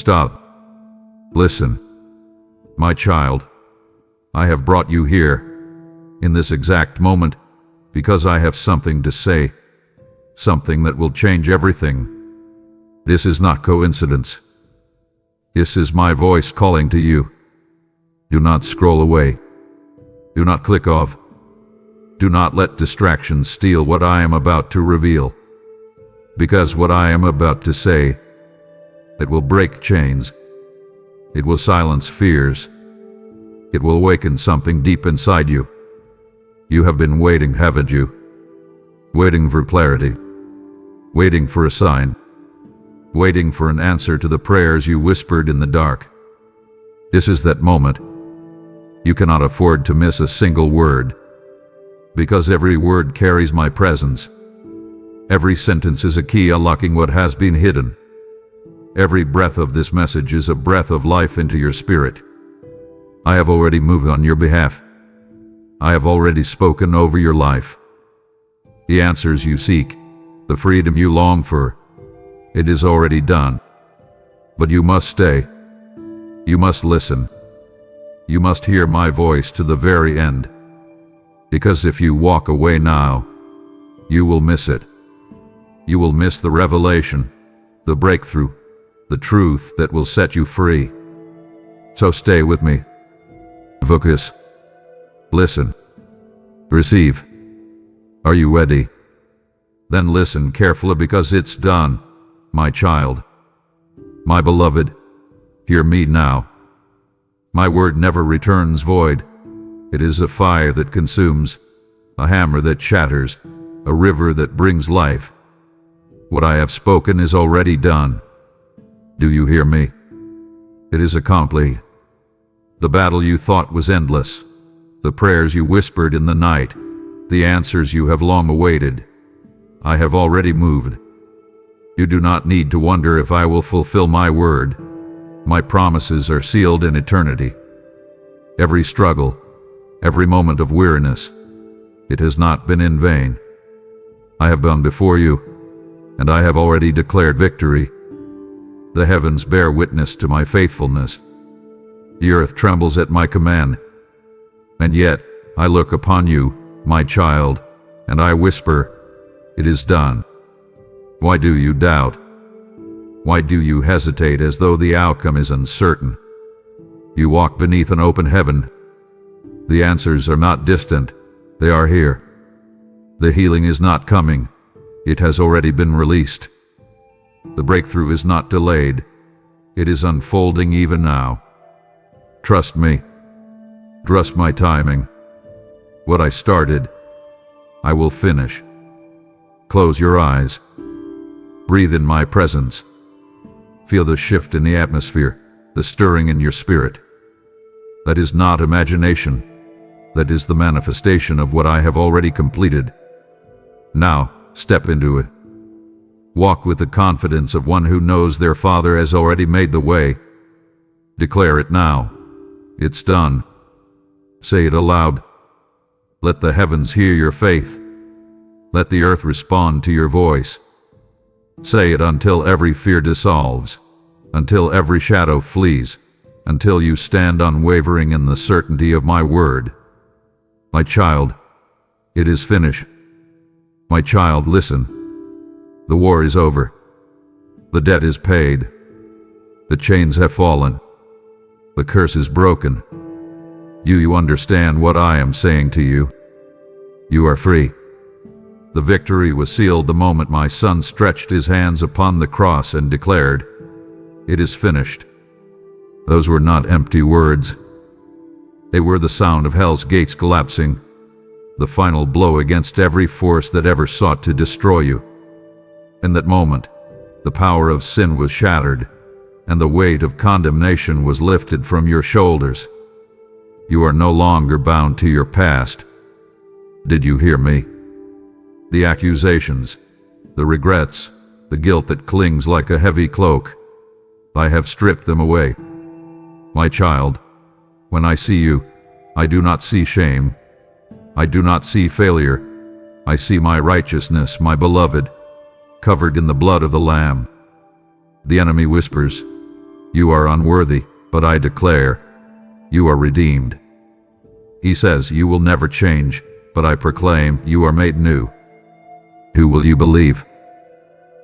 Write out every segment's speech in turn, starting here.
stop. Listen. My child, I have brought you here, in this exact moment, because I have something to say, something that will change everything. This is not coincidence. This is my voice calling to you. Do not scroll away. Do not click off. Do not let distractions steal what I am about to reveal. Because what I am about to say, it will break chains. It will silence fears. It will awaken something deep inside you. You have been waiting, haven't you? Waiting for clarity. Waiting for a sign. Waiting for an answer to the prayers you whispered in the dark. This is that moment. You cannot afford to miss a single word. Because every word carries my presence. Every sentence is a key unlocking what has been hidden. Every breath of this message is a breath of life into your spirit. I have already moved on your behalf. I have already spoken over your life. The answers you seek, the freedom you long for, it is already done. But you must stay. You must listen. You must hear my voice to the very end. Because if you walk away now, you will miss it. You will miss the revelation, the breakthrough, the truth that will set you free. So stay with me. Focus. Listen. Receive. Are you ready? Then listen carefully because it's done, my child. My beloved, hear me now. My word never returns void. It is a fire that consumes, a hammer that shatters, a river that brings life. What I have spoken is already done. Do you hear me? It is accomplished. The battle you thought was endless, the prayers you whispered in the night, the answers you have long awaited, I have already moved. You do not need to wonder if I will fulfill my word. My promises are sealed in eternity. Every struggle, every moment of weariness, it has not been in vain. I have gone before you, and I have already declared victory. The heavens bear witness to my faithfulness. The earth trembles at my command. And yet I look upon you, my child, and I whisper, it is done. Why do you doubt? Why do you hesitate as though the outcome is uncertain? You walk beneath an open heaven. The answers are not distant, they are here. The healing is not coming, it has already been released. The breakthrough is not delayed, it is unfolding even now. Trust me. Trust my timing. What I started, I will finish. Close your eyes. Breathe in my presence. Feel the shift in the atmosphere, the stirring in your spirit. That is not imagination. That is the manifestation of what I have already completed. Now, step into it. Walk with the confidence of one who knows their Father has already made the way. Declare it now. It's done. Say it aloud. Let the heavens hear your faith. Let the earth respond to your voice. Say it until every fear dissolves, until every shadow flees, until you stand unwavering in the certainty of my word. My child, it is finished. My child, listen. The war is over. The debt is paid. The chains have fallen. The curse is broken. You understand what I am saying to you. You are free. The victory was sealed the moment my son stretched his hands upon the cross and declared, it is finished. Those were not empty words. They were the sound of hell's gates collapsing, the final blow against every force that ever sought to destroy you. In that moment, the power of sin was shattered, and the weight of condemnation was lifted from your shoulders. You are no longer bound to your past. Did you hear me? The accusations, the regrets, the guilt that clings like a heavy cloak, I have stripped them away. My child, when I see you, I do not see shame. I do not see failure. I see my righteousness, my beloved, covered in the blood of the Lamb. The enemy whispers, You are unworthy, but I declare, you are redeemed. He says, you will never change, but I proclaim, you are made new. Who will you believe?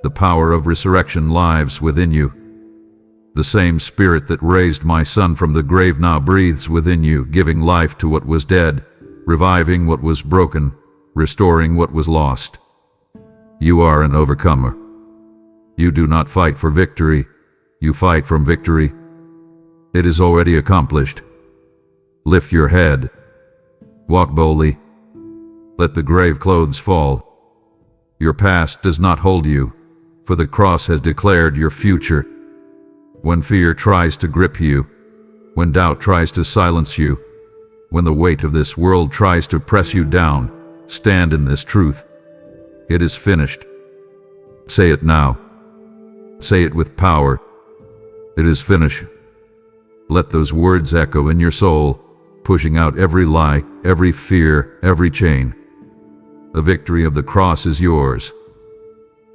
The power of resurrection lives within you. The same Spirit that raised my Son from the grave now breathes within you, giving life to what was dead, reviving what was broken, restoring what was lost. You are an overcomer. You do not fight for victory, you fight from victory. It is already accomplished. Lift your head. Walk boldly. Let the grave clothes fall. Your past does not hold you, for the cross has declared your future. When fear tries to grip you, when doubt tries to silence you, when the weight of this world tries to press you down, stand in this truth. It is finished. Say it now. Say it with power. It is finished. Let those words echo in your soul, pushing out every lie, every fear, every chain. The victory of the cross is yours.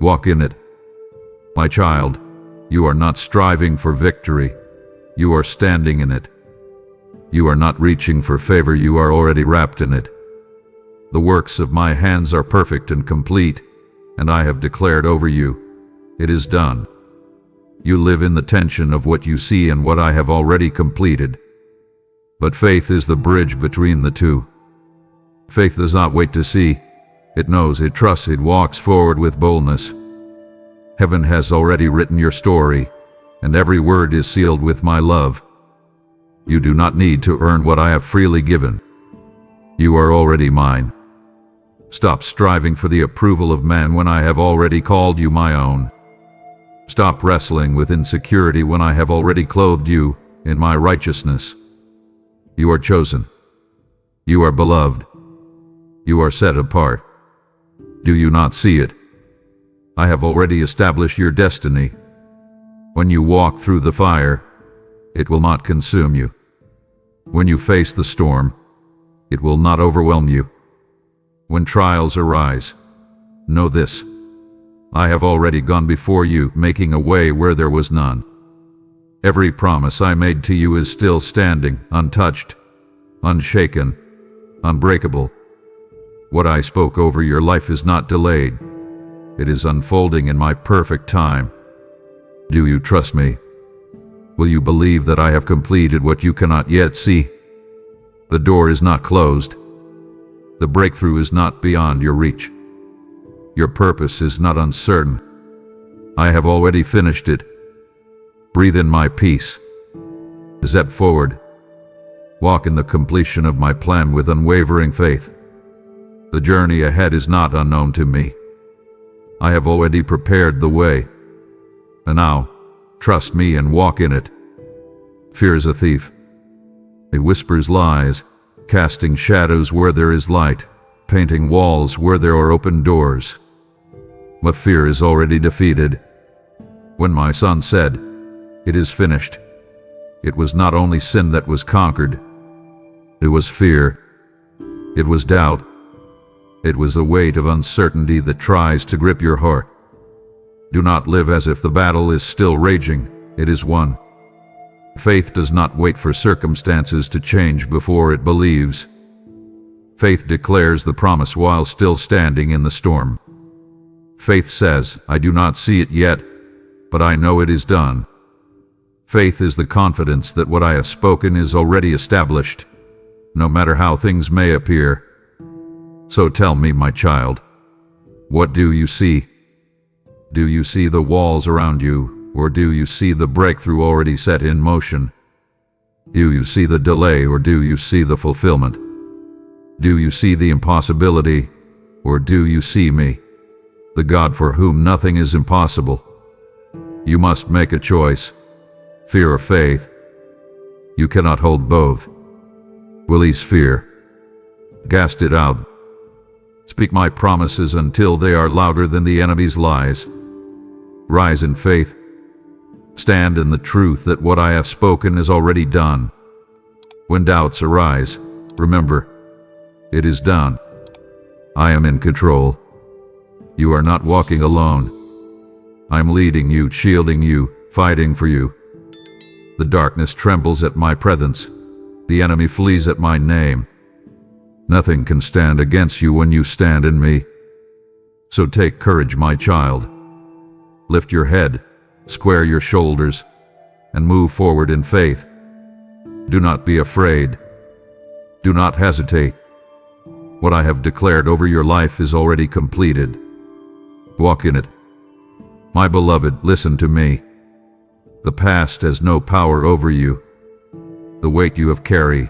Walk in it. My child, you are not striving for victory. You are standing in it. You are not reaching for favor, you are already wrapped in it. The works of my hands are perfect and complete, and I have declared over you, it is done. You live in the tension of what you see and what I have already completed. But faith is the bridge between the two. Faith does not wait to see. It knows, it trusts, it walks forward with boldness. Heaven has already written your story, and every word is sealed with my love. You do not need to earn what I have freely given. You are already mine. Stop striving for the approval of man when I have already called you my own. Stop wrestling with insecurity when I have already clothed you in my righteousness. You are chosen. You are beloved. You are set apart. Do you not see it? I have already established your destiny. When you walk through the fire, it will not consume you. When you face the storm, it will not overwhelm you. When trials arise, know this: I have already gone before you, making a way where there was none. Every promise I made to you is still standing, untouched, unshaken, unbreakable. What I spoke over your life is not delayed. It is unfolding in my perfect time. Do you trust me? Will you believe that I have completed what you cannot yet see? The door is not closed. The breakthrough is not beyond your reach. Your purpose is not uncertain. I have already finished it. Breathe in my peace. Step forward. Walk in the completion of my plan with unwavering faith. The journey ahead is not unknown to me. I have already prepared the way. And now, trust me and walk in it. Fear is a thief. It whispers lies, casting shadows where there is light, painting walls where there are open doors. But fear is already defeated. When my Son said, "It is finished," it was not only sin that was conquered. It was fear. It was doubt. It was the weight of uncertainty that tries to grip your heart. Do not live as if the battle is still raging. It is won. Faith does not wait for circumstances to change before it believes. Faith declares the promise while still standing in the storm. Faith says, "I do not see it yet, but I know it is done." Faith is the confidence that what I have spoken is already established, no matter how things may appear. So tell me, my child, what do you see? Do you see the walls around you, or do you see the breakthrough already set in motion? Do you see the delay, or do you see the fulfillment? Do you see the impossibility, or do you see me, the God for whom nothing is impossible? You must make a choice, fear or faith. You cannot hold both. Release fear. Cast it out. Speak my promises until they are louder than the enemy's lies. Rise in faith. Stand in the truth that what I have spoken is already done. When doubts arise, remember, it is done. I am in control. You are not walking alone. I'm leading you, shielding you, fighting for you. The darkness trembles at my presence. The enemy flees at my name. Nothing can stand against you when you stand in me. So take courage, my child. Lift your head, square your shoulders, and move forward in faith. Do not be afraid. Do not hesitate. What I have declared over your life is already completed. Walk in it. My beloved, listen to me. The past has no power over you. The weight you have carried,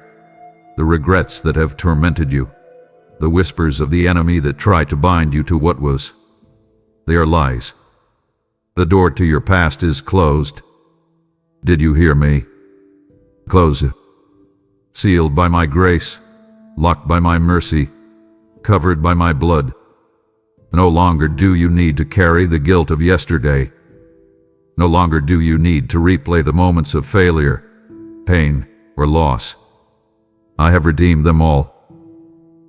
the regrets that have tormented you, the whispers of the enemy that try to bind you to what was, they are lies. The door to your past is closed. Did you hear me? Close it. Sealed by my grace, locked by my mercy, covered by my blood. No longer do you need to carry the guilt of yesterday. No longer do you need to replay the moments of failure, pain, or loss. I have redeemed them all.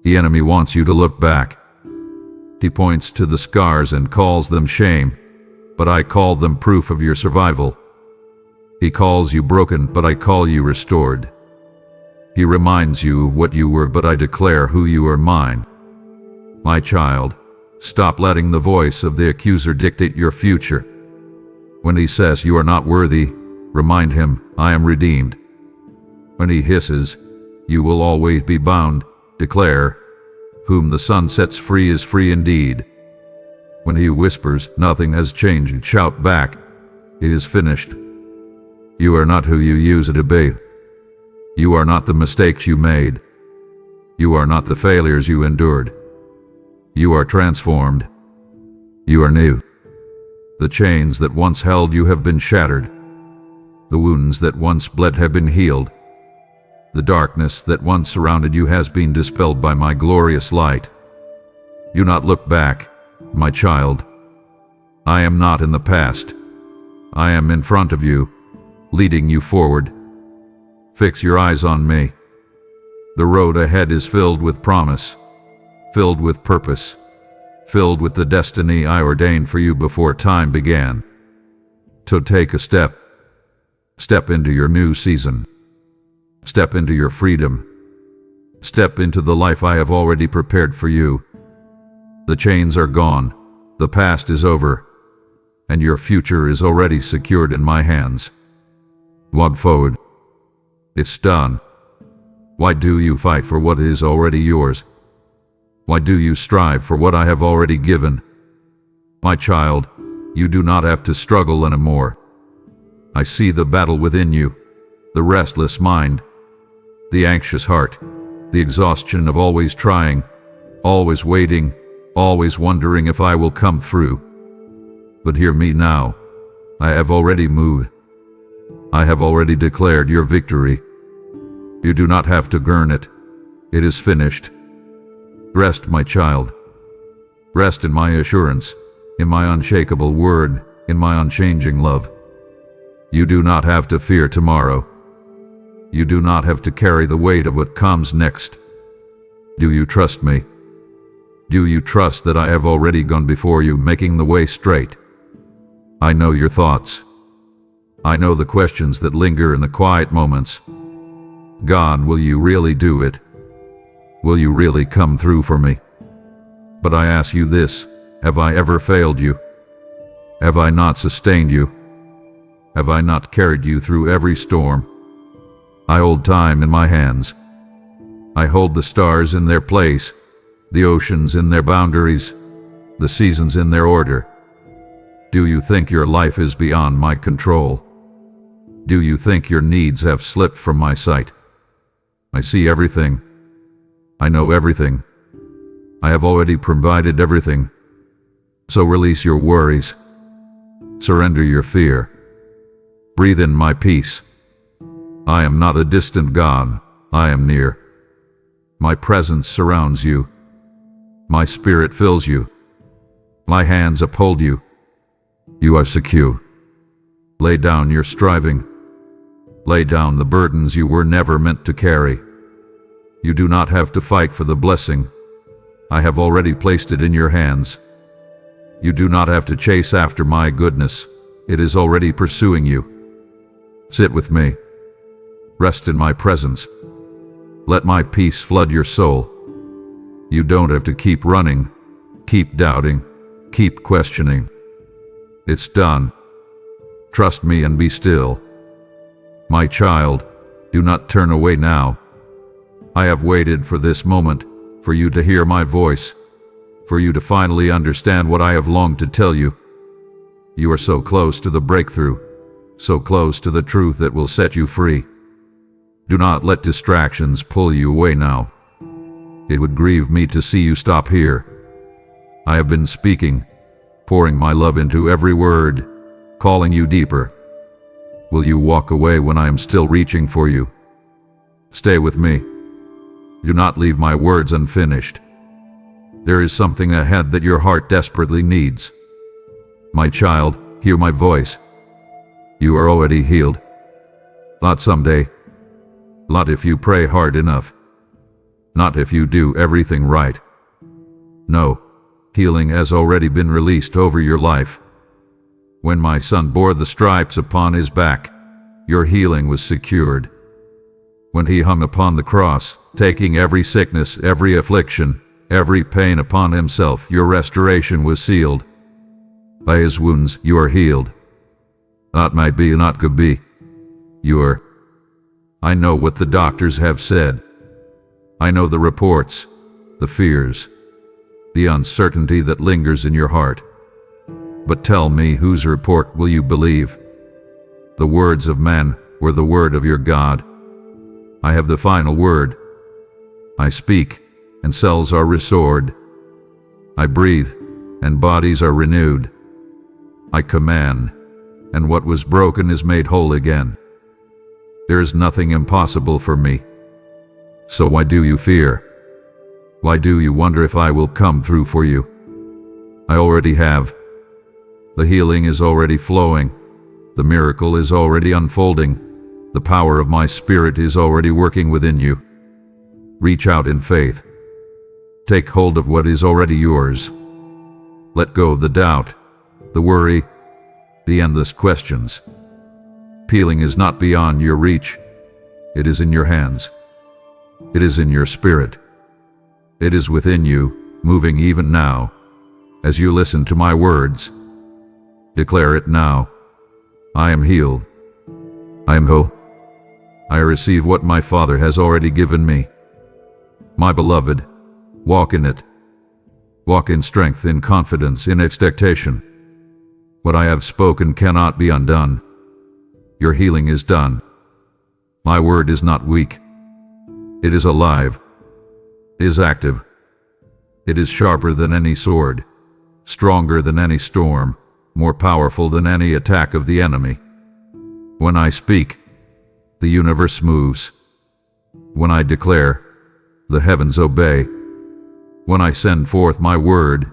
The enemy wants you to look back. He points to the scars and calls them shame, but I call them proof of your survival. He calls you broken, but I call you restored. He reminds you of what you were, but I declare who you are mine. My child, stop letting the voice of the accuser dictate your future. When he says you are not worthy, remind him, I am redeemed. When he hisses, you will always be bound, declare, whom the Son sets free is free indeed. When he whispers, nothing has changed, shout back, it is finished. You are not who you used to be. You are not the mistakes you made. You are not the failures you endured. You are transformed. You are new. The chains that once held you have been shattered. The wounds that once bled have been healed. The darkness that once surrounded you has been dispelled by my glorious light. Do not look back, my child. I am not in the past. I am in front of you, leading you forward. Fix your eyes on me. The road ahead is filled with promise, filled with purpose, filled with the destiny I ordained for you before time began. So take a step. Step into your new season. Step into your freedom. Step into the life I have already prepared for you. The chains are gone, the past is over, and your future is already secured in my hands. Walk forward. It's done. Why do you fight for what is already yours? Why do you strive for what I have already given? My child, you do not have to struggle anymore. I see the battle within you, the restless mind, the anxious heart, the exhaustion of always trying, always waiting, always wondering if I will come through. But hear me now. I have already moved. I have already declared your victory. You do not have to earn it. It is finished. Rest, my child. Rest in my assurance, in my unshakable word, in my unchanging love. You do not have to fear tomorrow. You do not have to carry the weight of what comes next. Do you trust me? Do you trust that I have already gone before you, making the way straight? I know your thoughts. I know the questions that linger in the quiet moments. God, will you really do it? Will you really come through for me? But I ask you this, have I ever failed you? Have I not sustained you? Have I not carried you through every storm? I hold time in my hands. I hold the stars in their place, the oceans in their boundaries, the seasons in their order. Do you think your life is beyond my control? Do you think your needs have slipped from my sight? I see everything. I know everything. I have already provided everything. So release your worries. Surrender your fear. Breathe in my peace. I am not a distant God. I am near. My presence surrounds you. My spirit fills you. My hands uphold you. You are secure. Lay down your striving. Lay down the burdens you were never meant to carry. You do not have to fight for the blessing. I have already placed it in your hands. You do not have to chase after my goodness. It is already pursuing you. Sit with me. Rest in my presence. Let my peace flood your soul. You don't have to keep running, keep doubting, keep questioning. It's done. Trust me and be still. My child, do not turn away now. I have waited for this moment, for you to hear my voice, for you to finally understand what I have longed to tell you. You are so close to the breakthrough, so close to the truth that will set you free. Do not let distractions pull you away now. It would grieve me to see you stop here. I have been speaking, pouring my love into every word, calling you deeper. Will you walk away when I am still reaching for you? Stay with me. Do not leave my words unfinished. There is something ahead that your heart desperately needs. My child, hear my voice. You are already healed. Not someday. Not if you pray hard enough. Not if you do everything right. No, healing has already been released over your life. When my son bore the stripes upon his back, your healing was secured. When he hung upon the cross, taking every sickness, every affliction, every pain upon himself, your restoration was sealed. By his wounds you are healed. Not might be, not could be. You are. I know what the doctors have said. I know the reports, the fears, the uncertainty that lingers in your heart. But tell me, whose report will you believe? The words of men or the word of your God? I have the final word. I speak, and cells are restored. I breathe, and bodies are renewed. I command, and what was broken is made whole again. There is nothing impossible for me. So why do you fear? Why do you wonder if I will come through for you? I already have. The healing is already flowing. The miracle is already unfolding. The power of my Spirit is already working within you. Reach out in faith. Take hold of what is already yours. Let go of the doubt, the worry, the endless questions. Healing is not beyond your reach. It is in your hands. It is in your spirit. It is within you, moving even now. As you listen to my words, declare it now. I am healed. I am whole. I receive what my Father has already given me. My beloved, walk in it. Walk in strength, in confidence, in expectation. What I have spoken cannot be undone. Your healing is done. My word is not weak. It is alive. It is active. It is sharper than any sword, stronger than any storm, more powerful than any attack of the enemy. When I speak, the universe moves. When I declare, the heavens obey. When I send forth my word,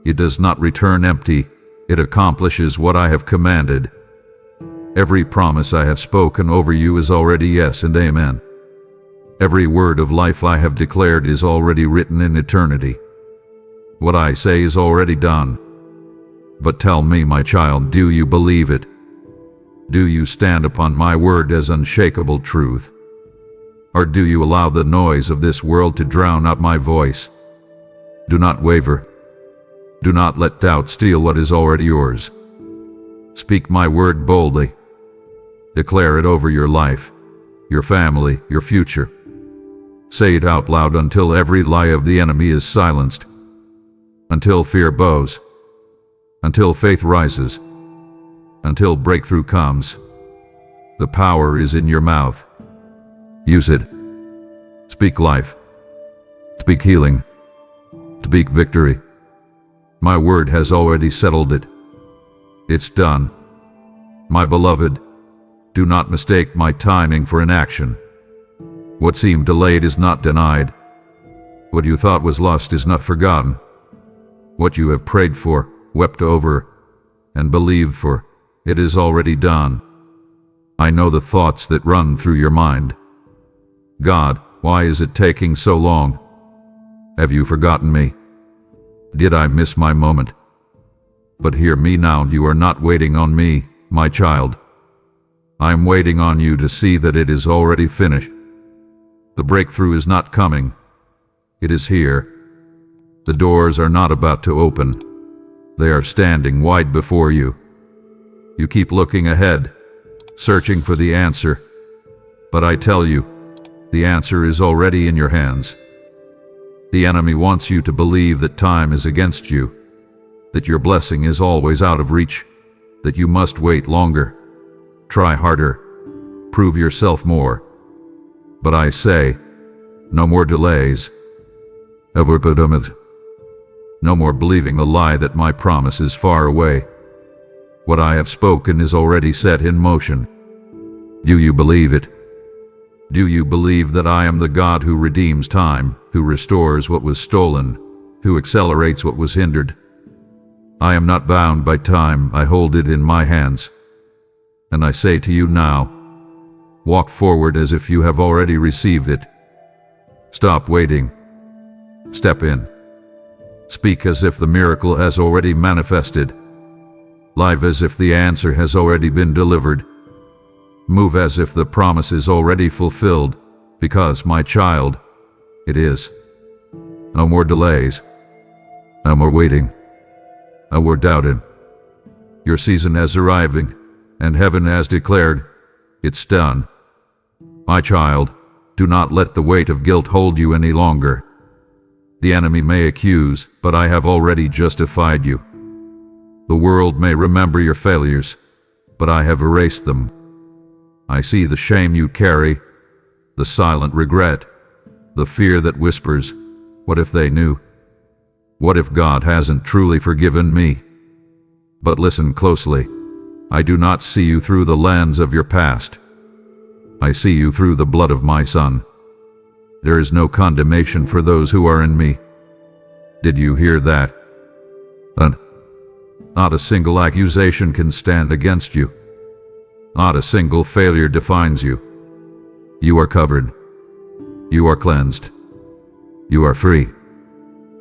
it does not return empty. It accomplishes what I have commanded. Every promise I have spoken over you is already yes and amen. Every word of life I have declared is already written in eternity. What I say is already done. But tell me, my child, do you believe it? Do you stand upon my word as unshakable truth? Or do you allow the noise of this world to drown out my voice? Do not waver. Do not let doubt steal what is already yours. Speak my word boldly. Declare it over your life, your family, your future. Say it out loud until every lie of the enemy is silenced, until fear bows, until faith rises, until breakthrough comes. The power is in your mouth. Use it. Speak life. Speak healing. Speak victory. My word has already settled it. It's done. My beloved, do not mistake my timing for inaction. What seemed delayed is not denied. What you thought was lost is not forgotten. What you have prayed for, wept over, and believed for, it is already done. I know the thoughts that run through your mind. God, why is it taking so long? Have you forgotten me? Did I miss my moment? But hear me now, you are not waiting on me, my child. I am waiting on you to see that it is already finished. The breakthrough is not coming. It is here. The doors are not about to open. They are standing wide before you. You keep looking ahead, searching for the answer. But I tell you, the answer is already in your hands. The enemy wants you to believe that time is against you, that your blessing is always out of reach, that you must wait longer, try harder, prove yourself more. But I say, no more delays. No more believing the lie that my promise is far away. What I have spoken is already set in motion. Do you believe it? Do you believe that I am the God who redeems time, who restores what was stolen, who accelerates what was hindered? I am not bound by time, I hold it in my hands. And I say to you now, walk forward as if you have already received it. Stop waiting. Step in. Speak as if the miracle has already manifested. Live as if the answer has already been delivered. Move as if the promise is already fulfilled, because, my child, it is. No more delays. No more waiting. No more doubting. Your season is arriving, and heaven has declared, it's done. My child, do not let the weight of guilt hold you any longer. The enemy may accuse, but I have already justified you. The world may remember your failures, but I have erased them. I see the shame you carry, the silent regret, the fear that whispers, what if they knew? What if God hasn't truly forgiven me? But listen closely. I do not see you through the lens of your past. I see you through the blood of my Son. There is no condemnation for those who are in me. Did you hear that? Not a single accusation can stand against you. Not a single failure defines you. You are covered. You are cleansed. You are free.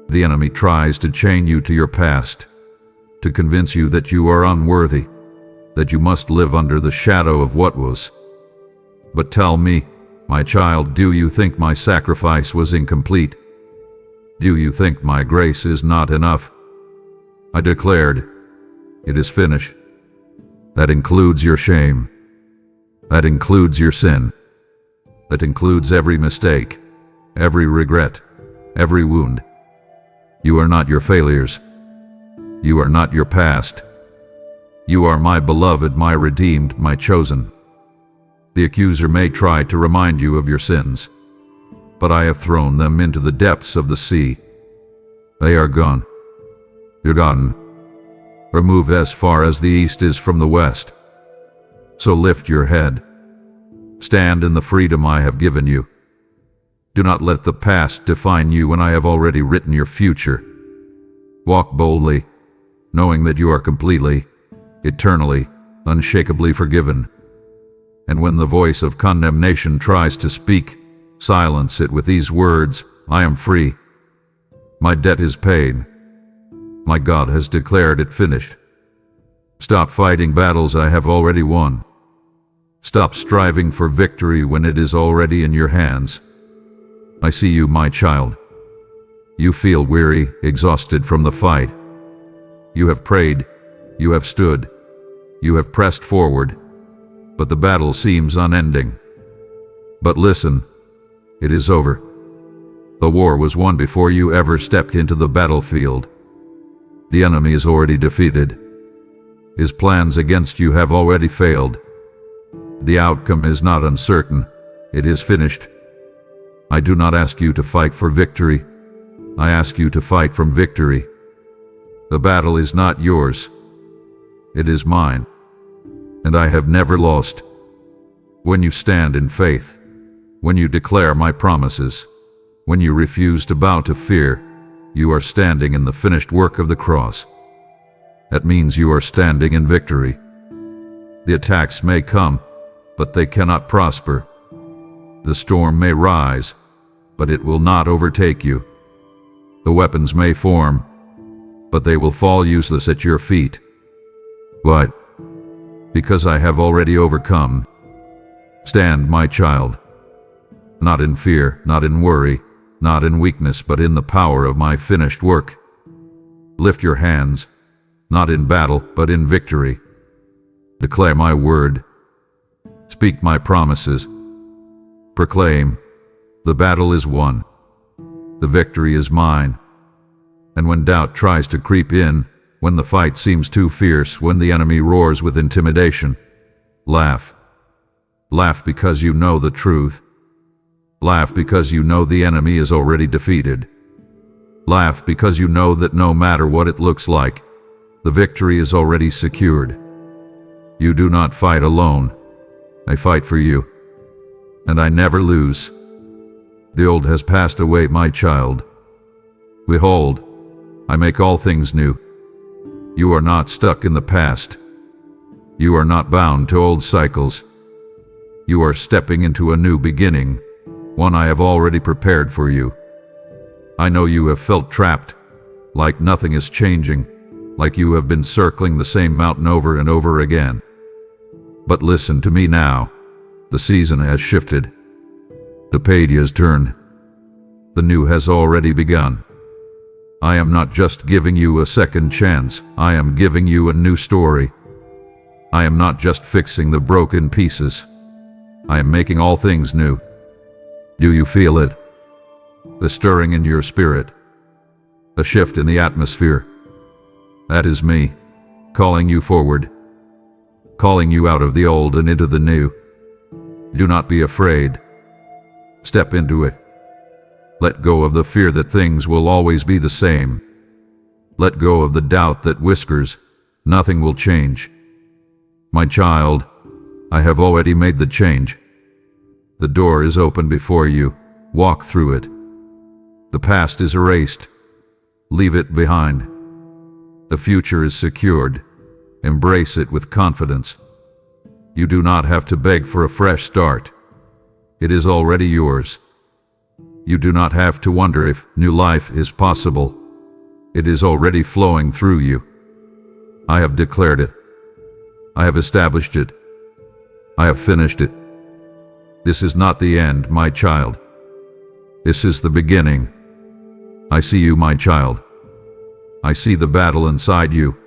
The enemy tries to chain you to your past, to convince you that you are unworthy, that you must live under the shadow of what was. But tell me, my child, do you think my sacrifice was incomplete? Do you think my grace is not enough? I declared, it is finished. That includes your shame. That includes your sin. That includes every mistake, every regret, every wound. You are not your failures. You are not your past. You are my beloved, my redeemed, my chosen. The accuser may try to remind you of your sins, but I have thrown them into the depths of the sea. They are gone. Forgotten. Removed as far as the east is from the west. So lift your head. Stand in the freedom I have given you. Do not let the past define you when I have already written your future. Walk boldly, knowing that you are completely, eternally, unshakably forgiven. And when the voice of condemnation tries to speak, silence it with these words, I am free. My debt is paid. My God has declared it finished. Stop fighting battles I have already won. Stop striving for victory when it is already in your hands. I see you, my child. You feel weary, exhausted from the fight. You have prayed, you have stood, you have pressed forward, but the battle seems unending. But listen, it is over. The war was won before you ever stepped into the battlefield. The enemy is already defeated. His plans against you have already failed. The outcome is not uncertain. It is finished. I do not ask you to fight for victory. I ask you to fight from victory. The battle is not yours. It is mine. And I have never lost. When you stand in faith, when you declare my promises, when you refuse to bow to fear, you are standing in the finished work of the cross. That means you are standing in victory. The attacks may come, but they cannot prosper. The storm may rise, but it will not overtake you. The weapons may form, but they will fall useless at your feet. Why? Because I have already overcome. Stand, my child, not in fear, not in worry, not in weakness, but in the power of my finished work. Lift your hands, not in battle, but in victory. Declare my word. Speak my promises. Proclaim, the battle is won. The victory is mine. And when doubt tries to creep in, when the fight seems too fierce, when the enemy roars with intimidation, laugh. Laugh because you know the truth. Laugh because you know the enemy is already defeated. Laugh because you know that no matter what it looks like, the victory is already secured. You do not fight alone. I fight for you. And I never lose. The old has passed away, my child. Behold, I make all things new. You are not stuck in the past. You are not bound to old cycles. You are stepping into a new beginning, one I have already prepared for you. I know you have felt trapped, like nothing is changing, like you have been circling the same mountain over and over again. But listen to me now. The season has shifted. The page has turned. The new has already begun. I am not just giving you a second chance, I am giving you a new story. I am not just fixing the broken pieces. I am making all things new. Do you feel it? The stirring in your spirit. A shift in the atmosphere. That is me, calling you forward. Calling you out of the old and into the new. Do not be afraid. Step into it. Let go of the fear that things will always be the same. Let go of the doubt that whispers, nothing will change. My child, I have already made the change. The door is open before you. Walk through it. The past is erased. Leave it behind. The future is secured. Embrace it with confidence. You do not have to beg for a fresh start. It is already yours. You do not have to wonder if new life is possible. It is already flowing through you. I have declared it. I have established it. I have finished it. This is not the end, my child. This is the beginning. I see you, my child. I see the battle inside you,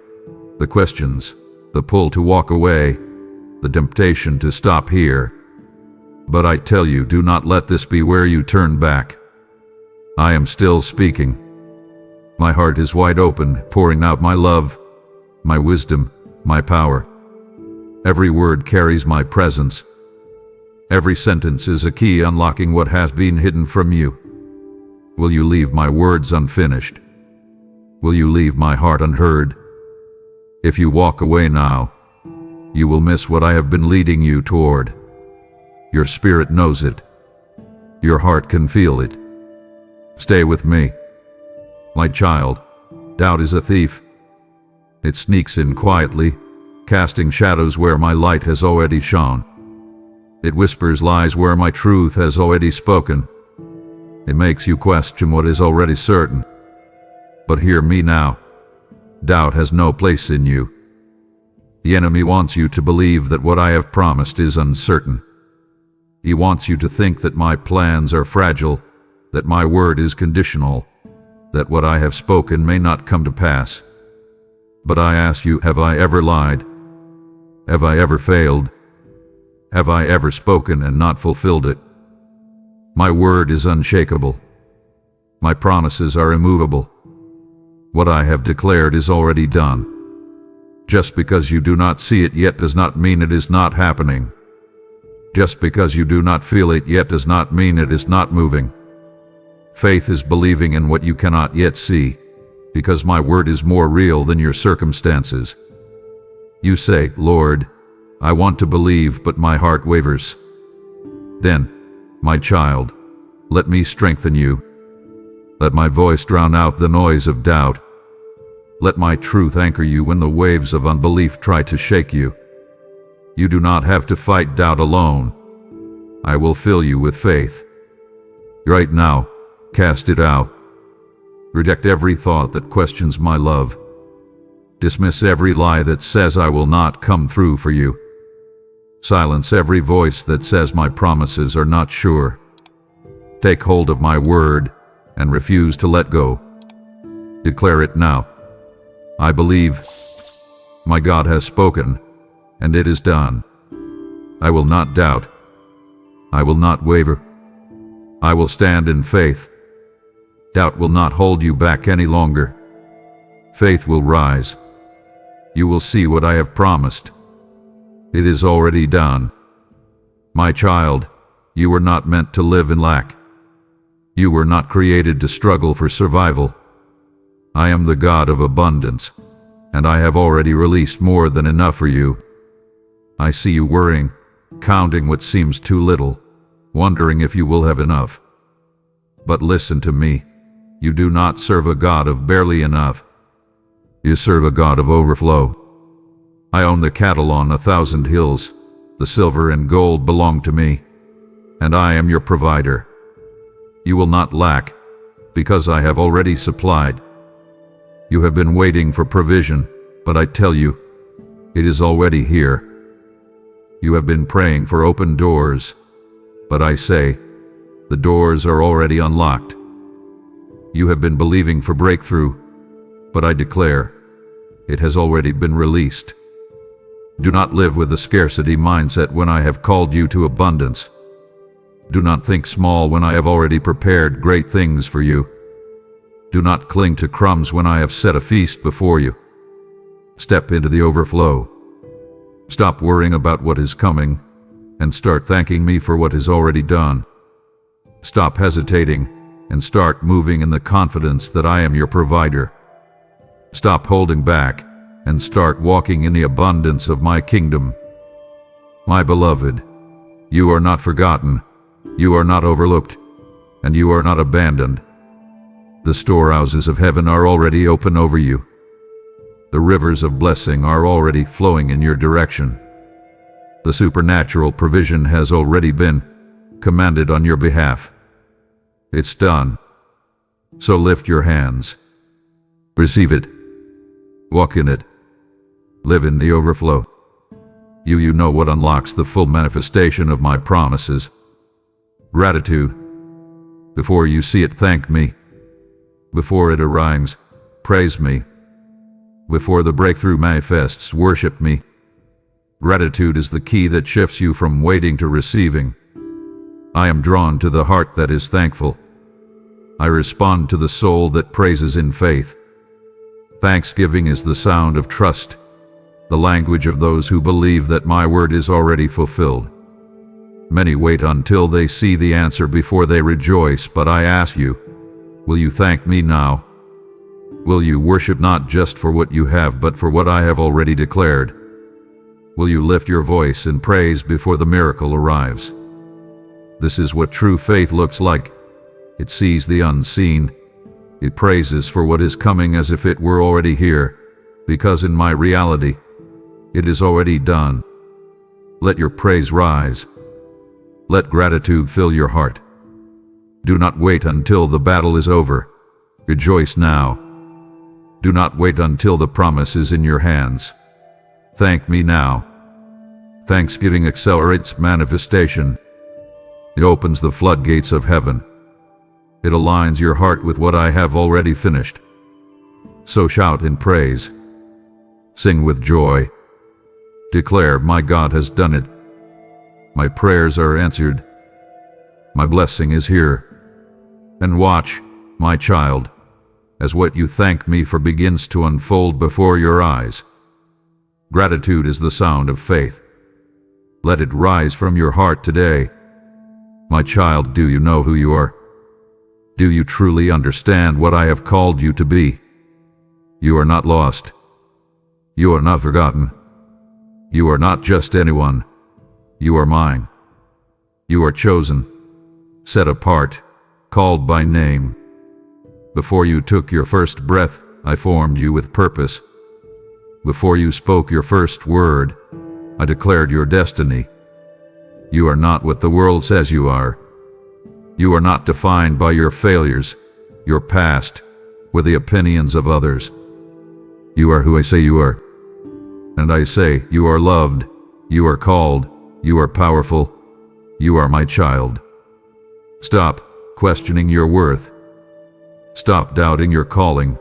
the questions, the pull to walk away, the temptation to stop here. But I tell you, do not let this be where you turn back. I am still speaking. My heart is wide open, pouring out my love, my wisdom, my power. Every word carries my presence. Every sentence is a key unlocking what has been hidden from you. Will you leave my words unfinished? Will you leave my heart unheard? If you walk away now, you will miss what I have been leading you toward. Your spirit knows it. Your heart can feel it. Stay with me. My child, doubt is a thief. It sneaks in quietly, casting shadows where my light has already shone. It whispers lies where my truth has already spoken. It makes you question what is already certain. But hear me now. Doubt has no place in you. The enemy wants you to believe that what I have promised is uncertain. He wants you to think that my plans are fragile, that my word is conditional, that what I have spoken may not come to pass. But I ask you, have I ever lied? Have I ever failed? Have I ever spoken and not fulfilled it? My word is unshakable. My promises are immovable. What I have declared is already done. Just because you do not see it yet does not mean it is not happening. Just because you do not feel it yet does not mean it is not moving. Faith is believing in what you cannot yet see, because my word is more real than your circumstances. You say, Lord, I want to believe, but my heart wavers. Then, my child, let me strengthen you. Let my voice drown out the noise of doubt. Let my truth anchor you when the waves of unbelief try to shake you. You do not have to fight doubt alone. I will fill you with faith. Right now, cast it out. Reject every thought that questions my love. Dismiss every lie that says I will not come through for you. Silence every voice that says my promises are not sure. Take hold of my word and refuse to let go. Declare it now. I believe. My God has spoken, and it is done. I will not doubt. I will not waver. I will stand in faith. Doubt will not hold you back any longer. Faith will rise. You will see what I have promised. It is already done. My child, you were not meant to live in lack. You were not created to struggle for survival. I am the God of abundance, and I have already released more than enough for you. I see you worrying, counting what seems too little, wondering if you will have enough. But listen to me. You do not serve a God of barely enough. You serve a God of overflow. I own the cattle on 1,000 hills. The silver and gold belong to me, and I am your provider. You will not lack, because I have already supplied. You have been waiting for provision, but I tell you, it is already here. You have been praying for open doors, but I say, the doors are already unlocked. You have been believing for breakthrough, but I declare, it has already been released. Do not live with a scarcity mindset when I have called you to abundance. Do not think small when I have already prepared great things for you. Do not cling to crumbs when I have set a feast before you. Step into the overflow. Stop worrying about what is coming and start thanking me for what is already done. Stop hesitating and start moving in the confidence that I am your provider. Stop holding back and start walking in the abundance of my kingdom. My beloved, you are not forgotten, you are not overlooked, and you are not abandoned. The storehouses of heaven are already open over you. The rivers of blessing are already flowing in your direction. The supernatural provision has already been commanded on your behalf. It's done. So lift your hands. Receive it. Walk in it. Live in the overflow. You know what unlocks the full manifestation of my promises. Gratitude. Before you see it, thank me. Before it arrives, praise me. Before the breakthrough manifests, worship me. Gratitude is the key that shifts you from waiting to receiving. I am drawn to the heart that is thankful. I respond to the soul that praises in faith. Thanksgiving is the sound of trust, the language of those who believe that my word is already fulfilled. Many wait until they see the answer before they rejoice, but I ask you, will you thank me now? Will you worship not just for what you have, but for what I have already declared? Will you lift your voice in praise before the miracle arrives? This is what true faith looks like. It sees the unseen. It praises for what is coming as if it were already here, because in my reality, it is already done. Let your praise rise. Let gratitude fill your heart. Do not wait until the battle is over. Rejoice now. Do not wait until the promise is in your hands. Thank me now. Thanksgiving accelerates manifestation. It opens the floodgates of heaven. It aligns your heart with what I have already finished. So shout in praise. Sing with joy. Declare, my God has done it. My prayers are answered. My blessing is here. And watch, my child, as what you thank me for begins to unfold before your eyes. Gratitude is the sound of faith. Let it rise from your heart today. My child, do you know who you are? Do you truly understand what I have called you to be? You are not lost. You are not forgotten. You are not just anyone. You are mine. You are chosen, set apart, called by name. Before you took your first breath, I formed you with purpose. Before you spoke your first word, I declared your destiny. You are not what the world says you are. You are not defined by your failures, your past, or the opinions of others. You are who I say you are. And I say, you are loved, you are called, You are powerful. You are my child. Stop questioning your worth. Stop doubting your calling.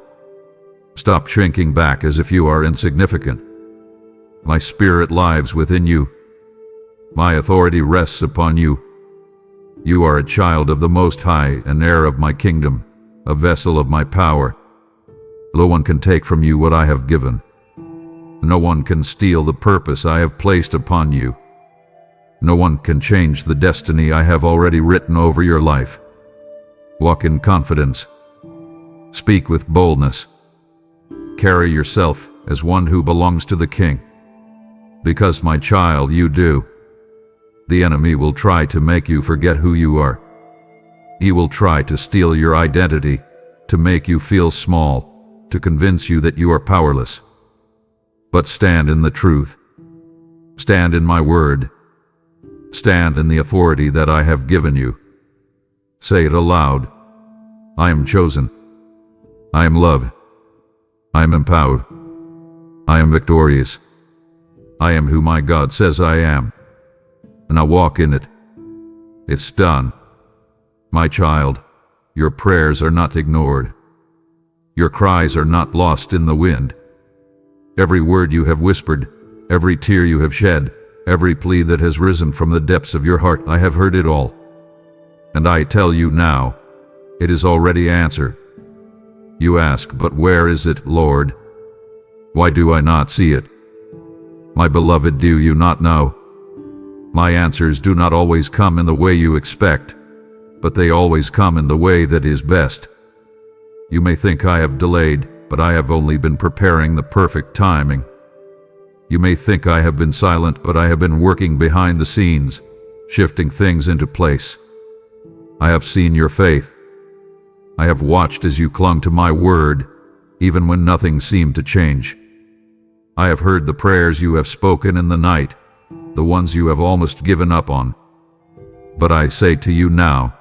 Stop shrinking back as if you are insignificant. My spirit lives within you. My authority rests upon you. You are a child of the Most High, an heir of my kingdom, a vessel of my power. No one can take from you what I have given. No one can steal the purpose I have placed upon you. No one can change the destiny I have already written over your life. Walk in confidence. Speak with boldness. Carry yourself as one who belongs to the King. Because, my child, you do. The enemy will try to make you forget who you are. He will try to steal your identity, to make you feel small, to convince you that you are powerless. But stand in the truth. Stand in my word. Stand in the authority that I have given you. Say it aloud. I am chosen. I am loved. I am empowered. I am victorious. I am who my God says I am. And I walk in it. It's done. My child, your prayers are not ignored. Your cries are not lost in the wind. Every word you have whispered, every tear you have shed, every plea that has risen from the depths of your heart, I have heard it all. And I tell you now, it is already answered. You ask, but where is it, Lord? Why do I not see it? My beloved, do you not know? My answers do not always come in the way you expect, but they always come in the way that is best. You may think I have delayed, but I have only been preparing the perfect timing. You may think I have been silent, but I have been working behind the scenes, shifting things into place. I have seen your faith. I have watched as you clung to my word, even when nothing seemed to change. I have heard the prayers you have spoken in the night, the ones you have almost given up on. But I say to you now,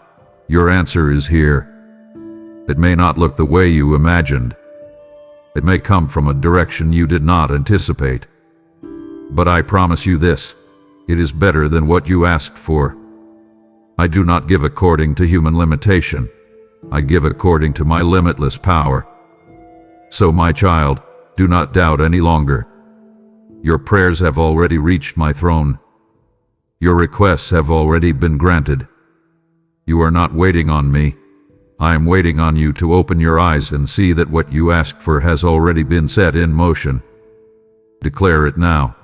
your answer is here. It may not look the way you imagined. It may come from a direction you did not anticipate. But I promise you this, it is better than what you asked for. I do not give according to human limitation. I give according to my limitless power. So, my child, do not doubt any longer. Your prayers have already reached my throne. Your requests have already been granted. You are not waiting on me. I am waiting on you to open your eyes and see that what you asked for has already been set in motion. Declare it now.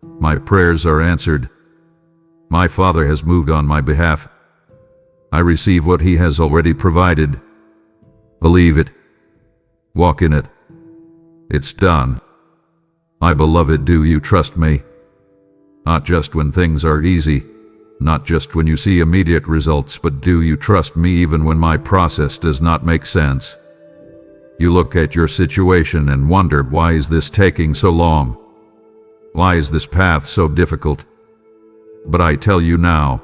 My prayers are answered. My Father has moved on my behalf. I receive what He has already provided. Believe it. Walk in it. It's done. My beloved, do you trust me? Not just when things are easy, not just when you see immediate results, but do you trust me even when my process does not make sense? You look at your situation and wonder, why is this taking so long? Why is this path so difficult? But I tell you now,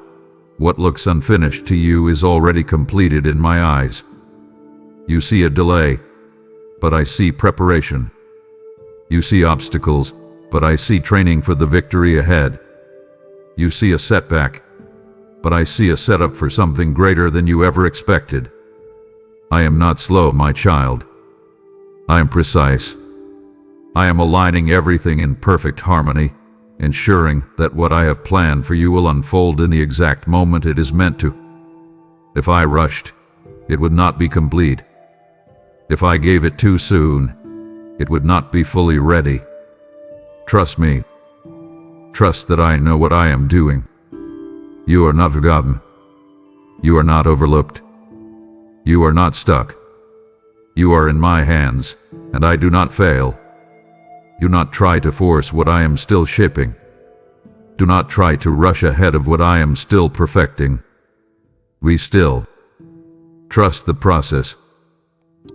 what looks unfinished to you is already completed in my eyes. You see a delay, but I see preparation. You see obstacles, but I see training for the victory ahead. You see a setback, but I see a setup for something greater than you ever expected. I am not slow, my child. I am precise. I am aligning everything in perfect harmony, ensuring that what I have planned for you will unfold in the exact moment it is meant to. If I rushed, it would not be complete. If I gave it too soon, it would not be fully ready. Trust me. Trust that I know what I am doing. You are not forgotten. You are not overlooked. You are not stuck. You are in my hands, and I do not fail. Do not try to force what I am still shaping. Do not try to rush ahead of what I am still perfecting. Be still. Trust the process.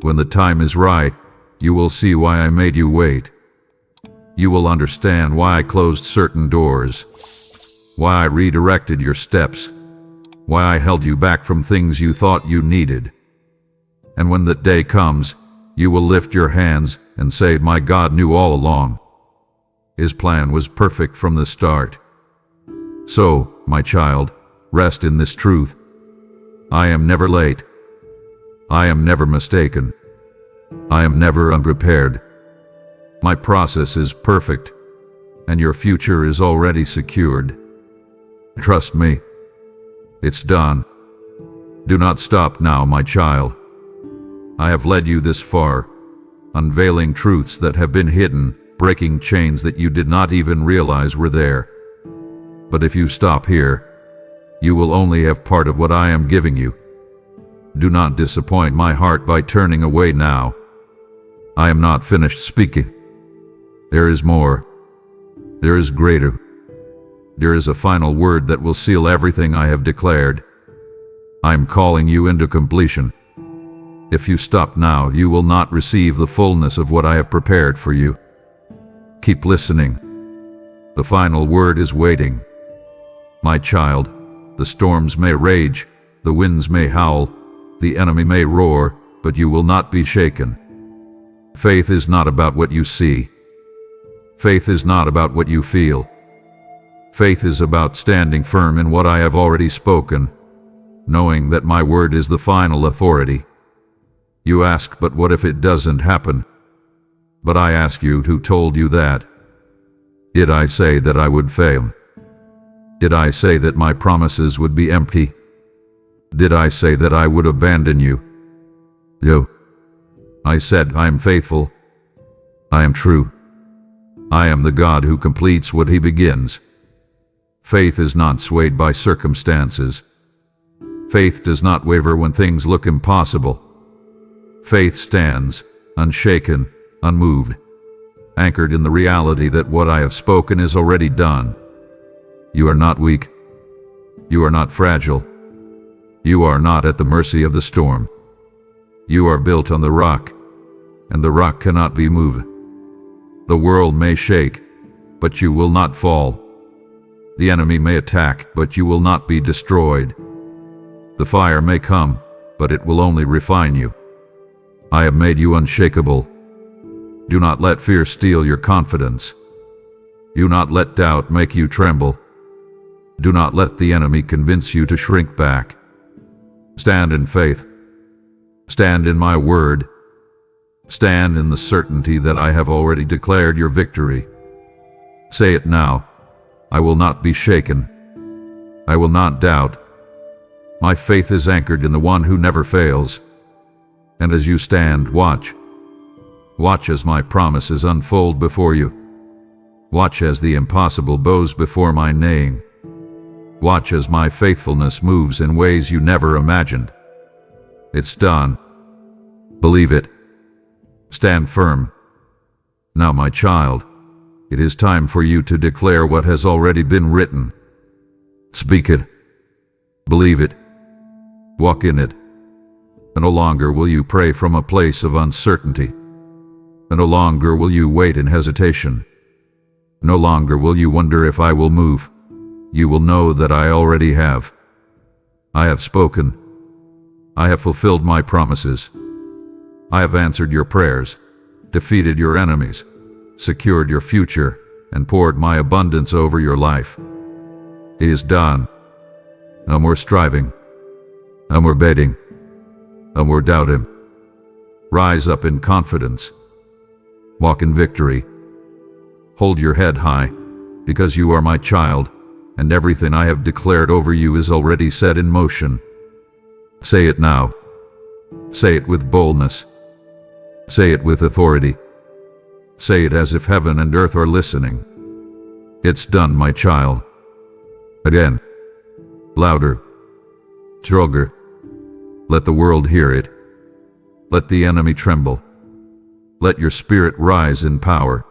When the time is right, you will see why I made you wait. You will understand why I closed certain doors, why I redirected your steps, why I held you back from things you thought you needed. And when that day comes, you will lift your hands and say, my God knew all along. His plan was perfect from the start. So, my child, rest in this truth. I am never late. I am never mistaken. I am never unprepared. My process is perfect, and your future is already secured. Trust me. It's done. Do not stop now, my child. I have led you this far, unveiling truths that have been hidden, breaking chains that you did not even realize were there. But if you stop here, you will only have part of what I am giving you. Do not disappoint my heart by turning away now. I am not finished speaking. There is more. There is greater. There is a final word that will seal everything I have declared. I am calling you into completion. If you stop now, you will not receive the fullness of what I have prepared for you. Keep listening. The final word is waiting. My child, the storms may rage, the winds may howl, the enemy may roar, but you will not be shaken. Faith is not about what you see. Faith is not about what you feel. Faith is about standing firm in what I have already spoken, knowing that my word is the final authority. You ask, but what if it doesn't happen? But I ask you, who told you that? Did I say that I would fail? Did I say that my promises would be empty? Did I say that I would abandon you? No. I said, I am faithful. I am true. I am the God who completes what he begins. Faith is not swayed by circumstances. Faith does not waver when things look impossible. Faith stands, unshaken, unmoved, anchored in the reality that what I have spoken is already done. You are not weak. You are not fragile. You are not at the mercy of the storm. You are built on the rock, and the rock cannot be moved. The world may shake, but you will not fall. The enemy may attack, but you will not be destroyed. The fire may come, but it will only refine you. I have made you unshakable. Do not let fear steal your confidence. Do not let doubt make you tremble. Do not let the enemy convince you to shrink back. Stand in faith. Stand in my word. Stand in the certainty that I have already declared your victory. Say it now. I will not be shaken. I will not doubt. My faith is anchored in the one who never fails. And as you stand, watch. Watch as my promises unfold before you. Watch as the impossible bows before my name. Watch as my faithfulness moves in ways you never imagined. It's done. Believe it. Stand firm. Now, my child, it is time for you to declare what has already been written. Speak it. Believe it. Walk in it. And no longer will you pray from a place of uncertainty. And no longer will you wait in hesitation. No longer will you wonder if I will move. You will know that I already have. I have spoken. I have fulfilled my promises. I have answered your prayers, defeated your enemies, secured your future, and poured my abundance over your life. It is done. No more striving. No more betting. No more doubting. Rise up in confidence. Walk in victory. Hold your head high, because you are my child, and everything I have declared over you is already set in motion. Say it now. Say it with boldness. Say it with authority. Say it as if heaven and earth are listening. It's done, my child. Again. Louder. Stronger. Let the world hear it. Let the enemy tremble. Let your spirit rise in power.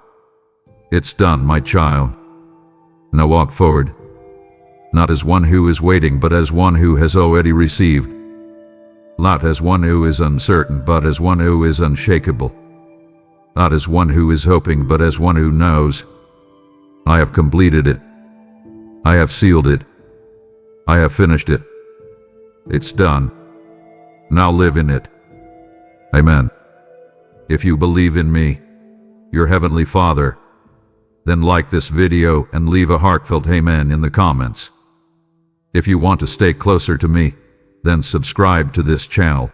It's done, my child. Now walk forward. Not as one who is waiting, but as one who has already received. Not as one who is uncertain, but as one who is unshakable. Not as one who is hoping, but as one who knows. I have completed it. I have sealed it. I have finished it. It's done. Now live in it. Amen. If you believe in me, your heavenly Father, then like this video and leave a heartfelt amen in the comments. If you want to stay closer to me, then subscribe to this channel.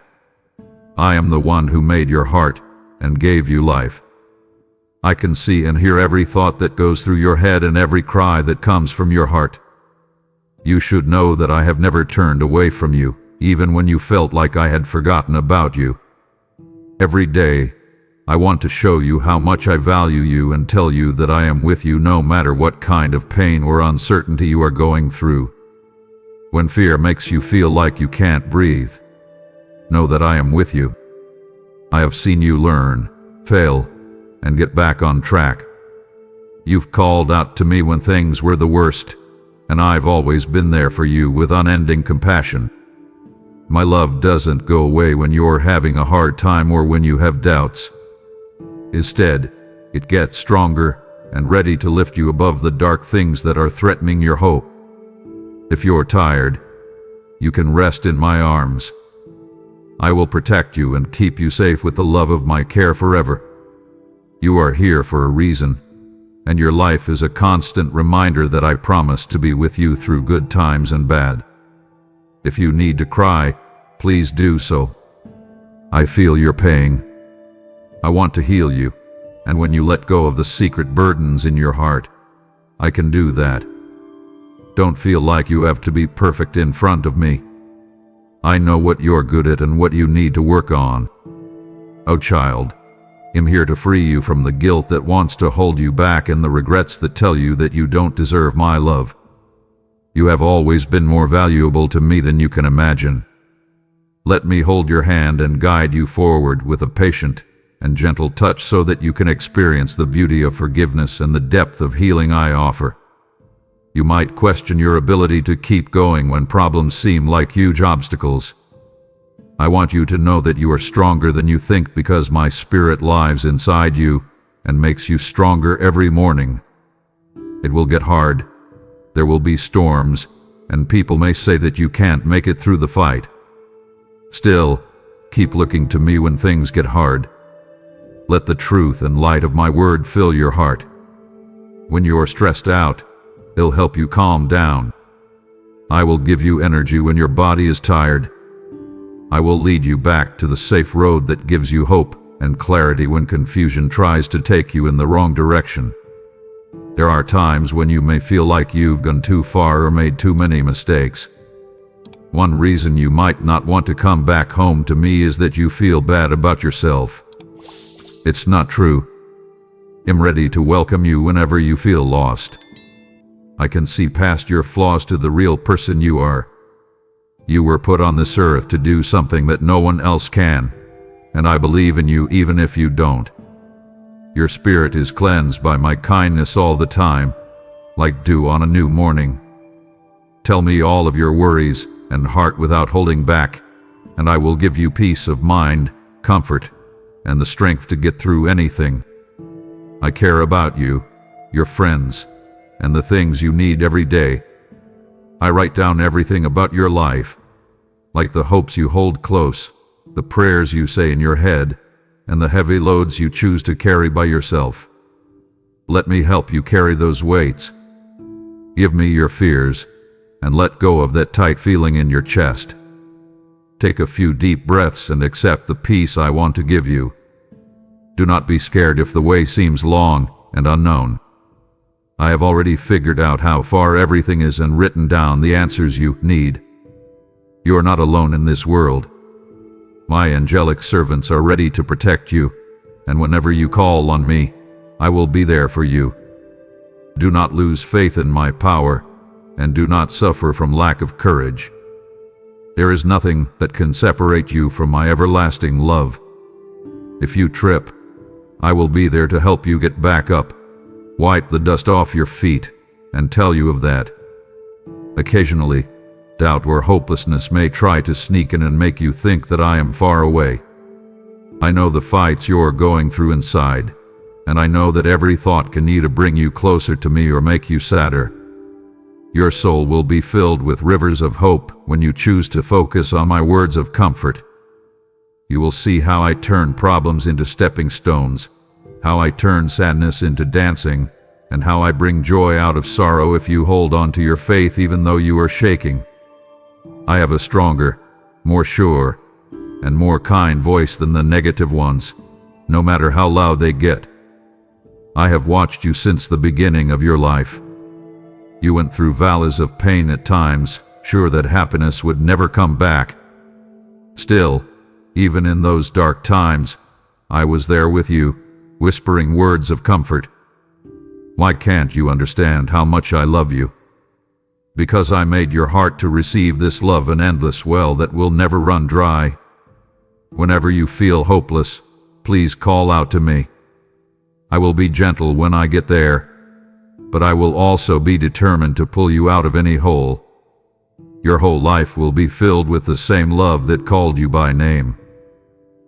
I am the one who made your heart and gave you life. I can see and hear every thought that goes through your head and every cry that comes from your heart. You should know that I have never turned away from you, even when you felt like I had forgotten about you. Every day, I want to show you how much I value you and tell you that I am with you no matter what kind of pain or uncertainty you are going through. When fear makes you feel like you can't breathe, know that I am with you. I have seen you learn, fail, and get back on track. You've called out to me when things were the worst, and I've always been there for you with unending compassion. My love doesn't go away when you're having a hard time or when you have doubts. Instead, it gets stronger and ready to lift you above the dark things that are threatening your hope. If you're tired, you can rest in my arms. I will protect you and keep you safe with the love of my care forever. You are here for a reason, and your life is a constant reminder that I promise to be with you through good times and bad. If you need to cry, please do so. I feel your pain. I want to heal you, and when you let go of the secret burdens in your heart, I can do that. Don't feel like you have to be perfect in front of me. I know what you're good at and what you need to work on. Oh child, I'm here to free you from the guilt that wants to hold you back and the regrets that tell you that you don't deserve my love. You have always been more valuable to me than you can imagine. Let me hold your hand and guide you forward with a patient and gentle touch so that you can experience the beauty of forgiveness and the depth of healing I offer. You might question your ability to keep going when problems seem like huge obstacles. I want you to know that you are stronger than you think because my spirit lives inside you and makes you stronger every morning. It will get hard. There will be storms, and people may say that you can't make it through the fight. Still, keep looking to me when things get hard. Let the truth and light of my word fill your heart. When you're stressed out, it'll help you calm down. I will give you energy when your body is tired. I will lead you back to the safe road that gives you hope and clarity when confusion tries to take you in the wrong direction. There are times when you may feel like you've gone too far or made too many mistakes. One reason you might not want to come back home to me is that you feel bad about yourself. It's not true. I'm ready to welcome you whenever you feel lost. I can see past your flaws to the real person you are. You were put on this earth to do something that no one else can, and I believe in you even if you don't. Your spirit is cleansed by my kindness all the time, like dew on a new morning. Tell me all of your worries and heart without holding back, and I will give you peace of mind, comfort, and the strength to get through anything. I care about you, your friends, and the things you need every day. I write down everything about your life, like the hopes you hold close, the prayers you say in your head, and the heavy loads you choose to carry by yourself. Let me help you carry those weights. Give me your fears, and let go of that tight feeling in your chest. Take a few deep breaths and accept the peace I want to give you. Do not be scared if the way seems long and unknown. I have already figured out how far everything is and written down the answers you need. You are not alone in this world. My angelic servants are ready to protect you, and whenever you call on me, I will be there for you. Do not lose faith in my power, and do not suffer from lack of courage. There is nothing that can separate you from my everlasting love. If you trip, I will be there to help you get back up, wipe the dust off your feet, and tell you of that. Occasionally, doubt or hopelessness may try to sneak in and make you think that I am far away. I know the fights you're going through inside, and I know that every thought can either bring you closer to me or make you sadder. Your soul will be filled with rivers of hope when you choose to focus on my words of comfort. You will see how I turn problems into stepping stones, how I turn sadness into dancing, and how I bring joy out of sorrow if you hold on to your faith even though you are shaking. I have a stronger, more sure, and more kind voice than the negative ones, no matter how loud they get. I have watched you since the beginning of your life. You went through valleys of pain at times, sure that happiness would never come back. Still, even in those dark times, I was there with you, whispering words of comfort. Why can't you understand how much I love you? Because I made your heart to receive this love, an endless well that will never run dry. Whenever you feel hopeless, please call out to me. I will be gentle when I get there, but I will also be determined to pull you out of any hole. Your whole life will be filled with the same love that called you by name.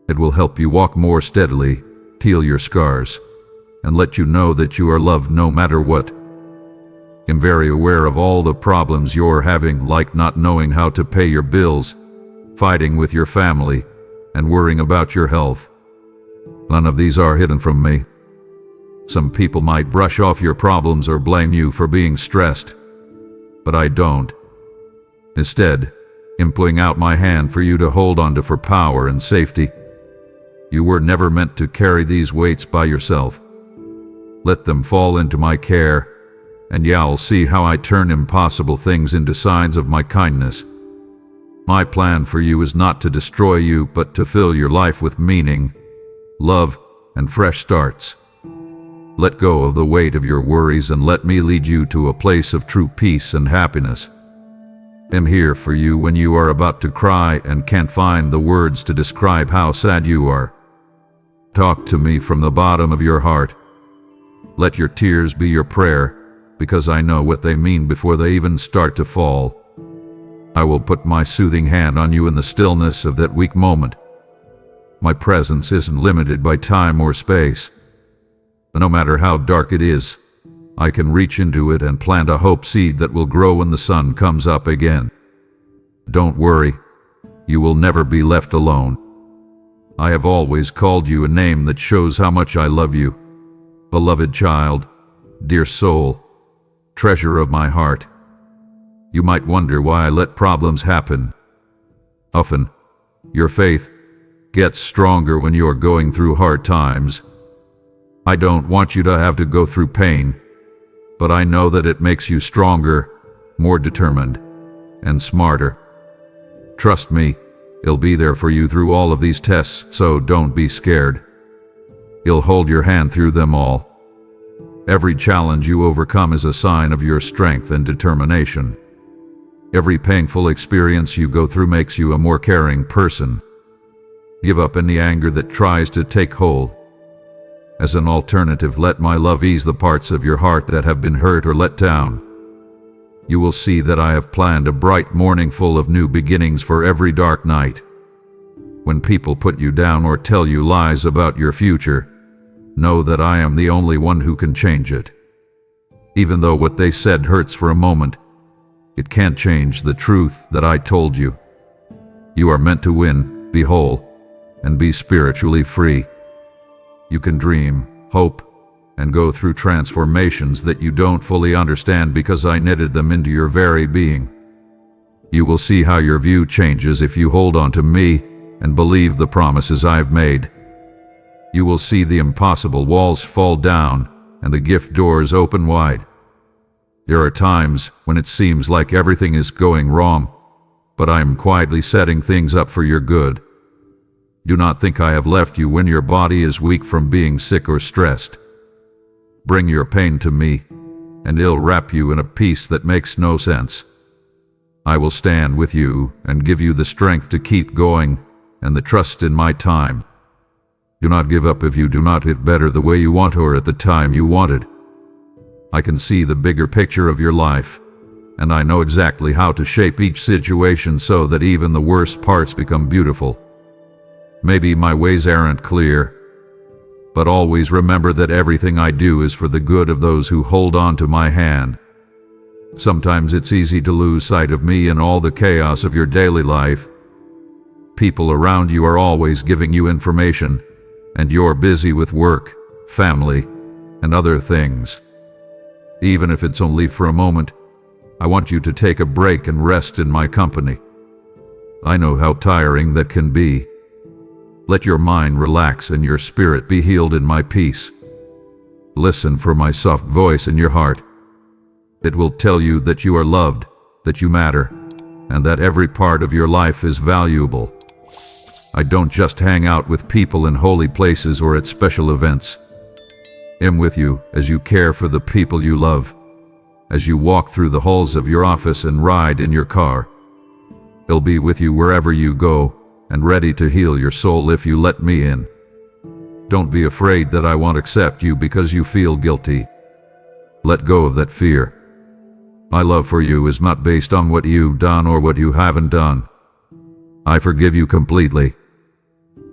It will help you walk more steadily, heal your scars, and let you know that you are loved no matter what. I'm very aware of all the problems you're having, like not knowing how to pay your bills, fighting with your family, and worrying about your health. None of these are hidden from me. Some people might brush off your problems or blame you for being stressed, but I don't. Instead, I'm putting out my hand for you to hold on to for power and safety. You were never meant to carry these weights by yourself. Let them fall into my care, and you'll see how I turn impossible things into signs of my kindness. My plan for you is not to destroy you, but to fill your life with meaning, love, and fresh starts. Let go of the weight of your worries and let me lead you to a place of true peace and happiness. I'm here for you when you are about to cry and can't find the words to describe how sad you are. Talk to me from the bottom of your heart. Let your tears be your prayer, because I know what they mean before they even start to fall. I will put my soothing hand on you in the stillness of that weak moment. My presence isn't limited by time or space. No matter how dark it is, I can reach into it and plant a hope seed that will grow when the sun comes up again. Don't worry, you will never be left alone. I have always called you a name that shows how much I love you. Beloved child, dear soul, treasure of my heart. You might wonder why I let problems happen. Often, your faith gets stronger when you are going through hard times. I don't want you to have to go through pain, but I know that it makes you stronger, more determined, and smarter. Trust me, I'll be there for you through all of these tests, so don't be scared. I'll hold your hand through them all. Every challenge you overcome is a sign of your strength and determination. Every painful experience you go through makes you a more caring person. Give up any anger that tries to take hold. As an alternative, let my love ease the parts of your heart that have been hurt or let down. You will see that I have planned a bright morning full of new beginnings for every dark night. When people put you down or tell you lies about your future, know that I am the only one who can change it. Even though what they said hurts for a moment, it can't change the truth that I told you. You are meant to win, be whole, and be spiritually free. You can dream, hope, and go through transformations that you don't fully understand because I knitted them into your very being. You will see how your view changes if you hold on to me and believe the promises I've made. You will see the impossible walls fall down and the gift doors open wide. There are times when it seems like everything is going wrong, but I am quietly setting things up for your good. Do not think I have left you when your body is weak from being sick or stressed. Bring your pain to me, and I'll wrap you in a peace that makes no sense. I will stand with you and give you the strength to keep going and the trust in my time. Do not give up if you do not hit better the way you want or at the time you wanted. I can see the bigger picture of your life, and I know exactly how to shape each situation so that even the worst parts become beautiful. Maybe my ways aren't clear, but always remember that everything I do is for the good of those who hold on to my hand. Sometimes it's easy to lose sight of me in all the chaos of your daily life. People around you are always giving you information, and you're busy with work, family, and other things. Even if it's only for a moment, I want you to take a break and rest in my company. I know how tiring that can be. Let your mind relax and your spirit be healed in my peace. Listen for my soft voice in your heart. It will tell you that you are loved, that you matter, and that every part of your life is valuable. I don't just hang out with people in holy places or at special events. I'm with you as you care for the people you love, as you walk through the halls of your office and ride in your car. I'll be with you wherever you go and ready to heal your soul if you let me in. Don't be afraid that I won't accept you because you feel guilty. Let go of that fear. My love for you is not based on what you've done or what you haven't done. I forgive you completely.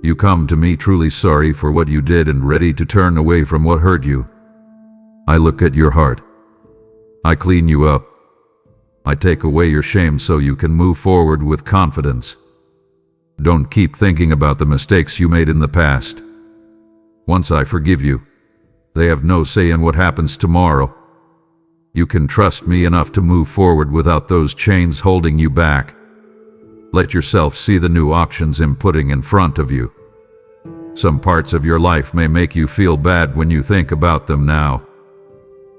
You come to me truly sorry for what you did and ready to turn away from what hurt you. I look at your heart. I clean you up. I take away your shame so you can move forward with confidence. Don't keep thinking about the mistakes you made in the past. Once I forgive you, they have no say in what happens tomorrow. You can trust me enough to move forward without those chains holding you back. Let yourself see the new options I'm putting in front of you. Some parts of your life may make you feel bad when you think about them now.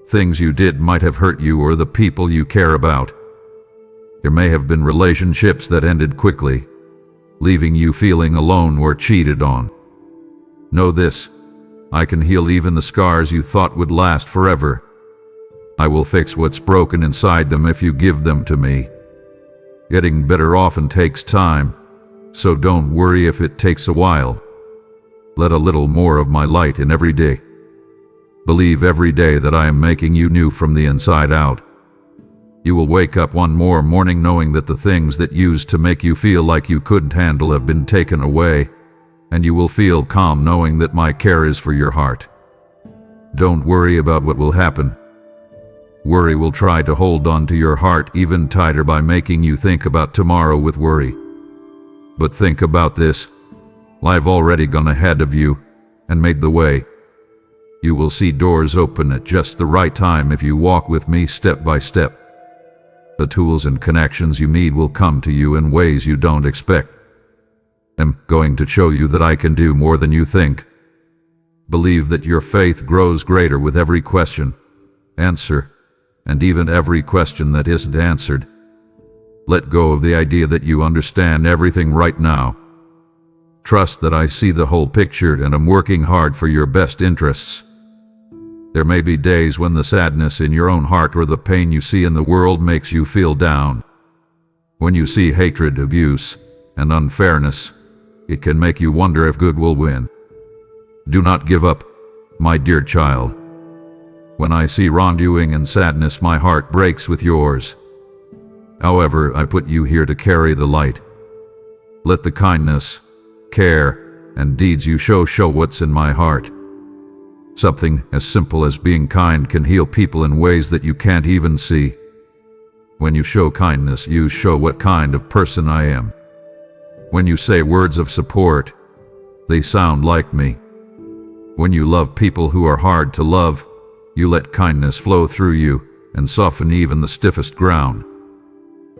Things you did might have hurt you or the people you care about. There may have been relationships that ended quickly, leaving you feeling alone or cheated on. Know this, I can heal even the scars you thought would last forever. I will fix what's broken inside them if you give them to me. Getting better often takes time, so don't worry if it takes a while. Let a little more of my light in every day. Believe every day that I am making you new from the inside out. You will wake up one more morning knowing that the things that used to make you feel like you couldn't handle have been taken away, and you will feel calm knowing that my care is for your heart. Don't worry about what will happen. Worry will try to hold on to your heart even tighter by making you think about tomorrow with worry. But think about this. I've already gone ahead of you and made the way. You will see doors open at just the right time if you walk with me step by step. The tools and connections you need will come to you in ways you don't expect. I'm going to show you that I can do more than you think. Believe that your faith grows greater with every question, answer, and even every question that isn't answered. Let go of the idea that you understand everything right now. Trust that I see the whole picture and am working hard for your best interests. There may be days when the sadness in your own heart or the pain you see in the world makes you feel down. When you see hatred, abuse, and unfairness, it can make you wonder if good will win. Do not give up, my dear child. When I see wrongdoing and sadness, my heart breaks with yours. However, I put you here to carry the light. Let the kindness, care, and deeds you show what's in my heart. Something as simple as being kind can heal people in ways that you can't even see. When you show kindness, you show what kind of person I am. When you say words of support, they sound like me. When you love people who are hard to love, you let kindness flow through you and soften even the stiffest ground.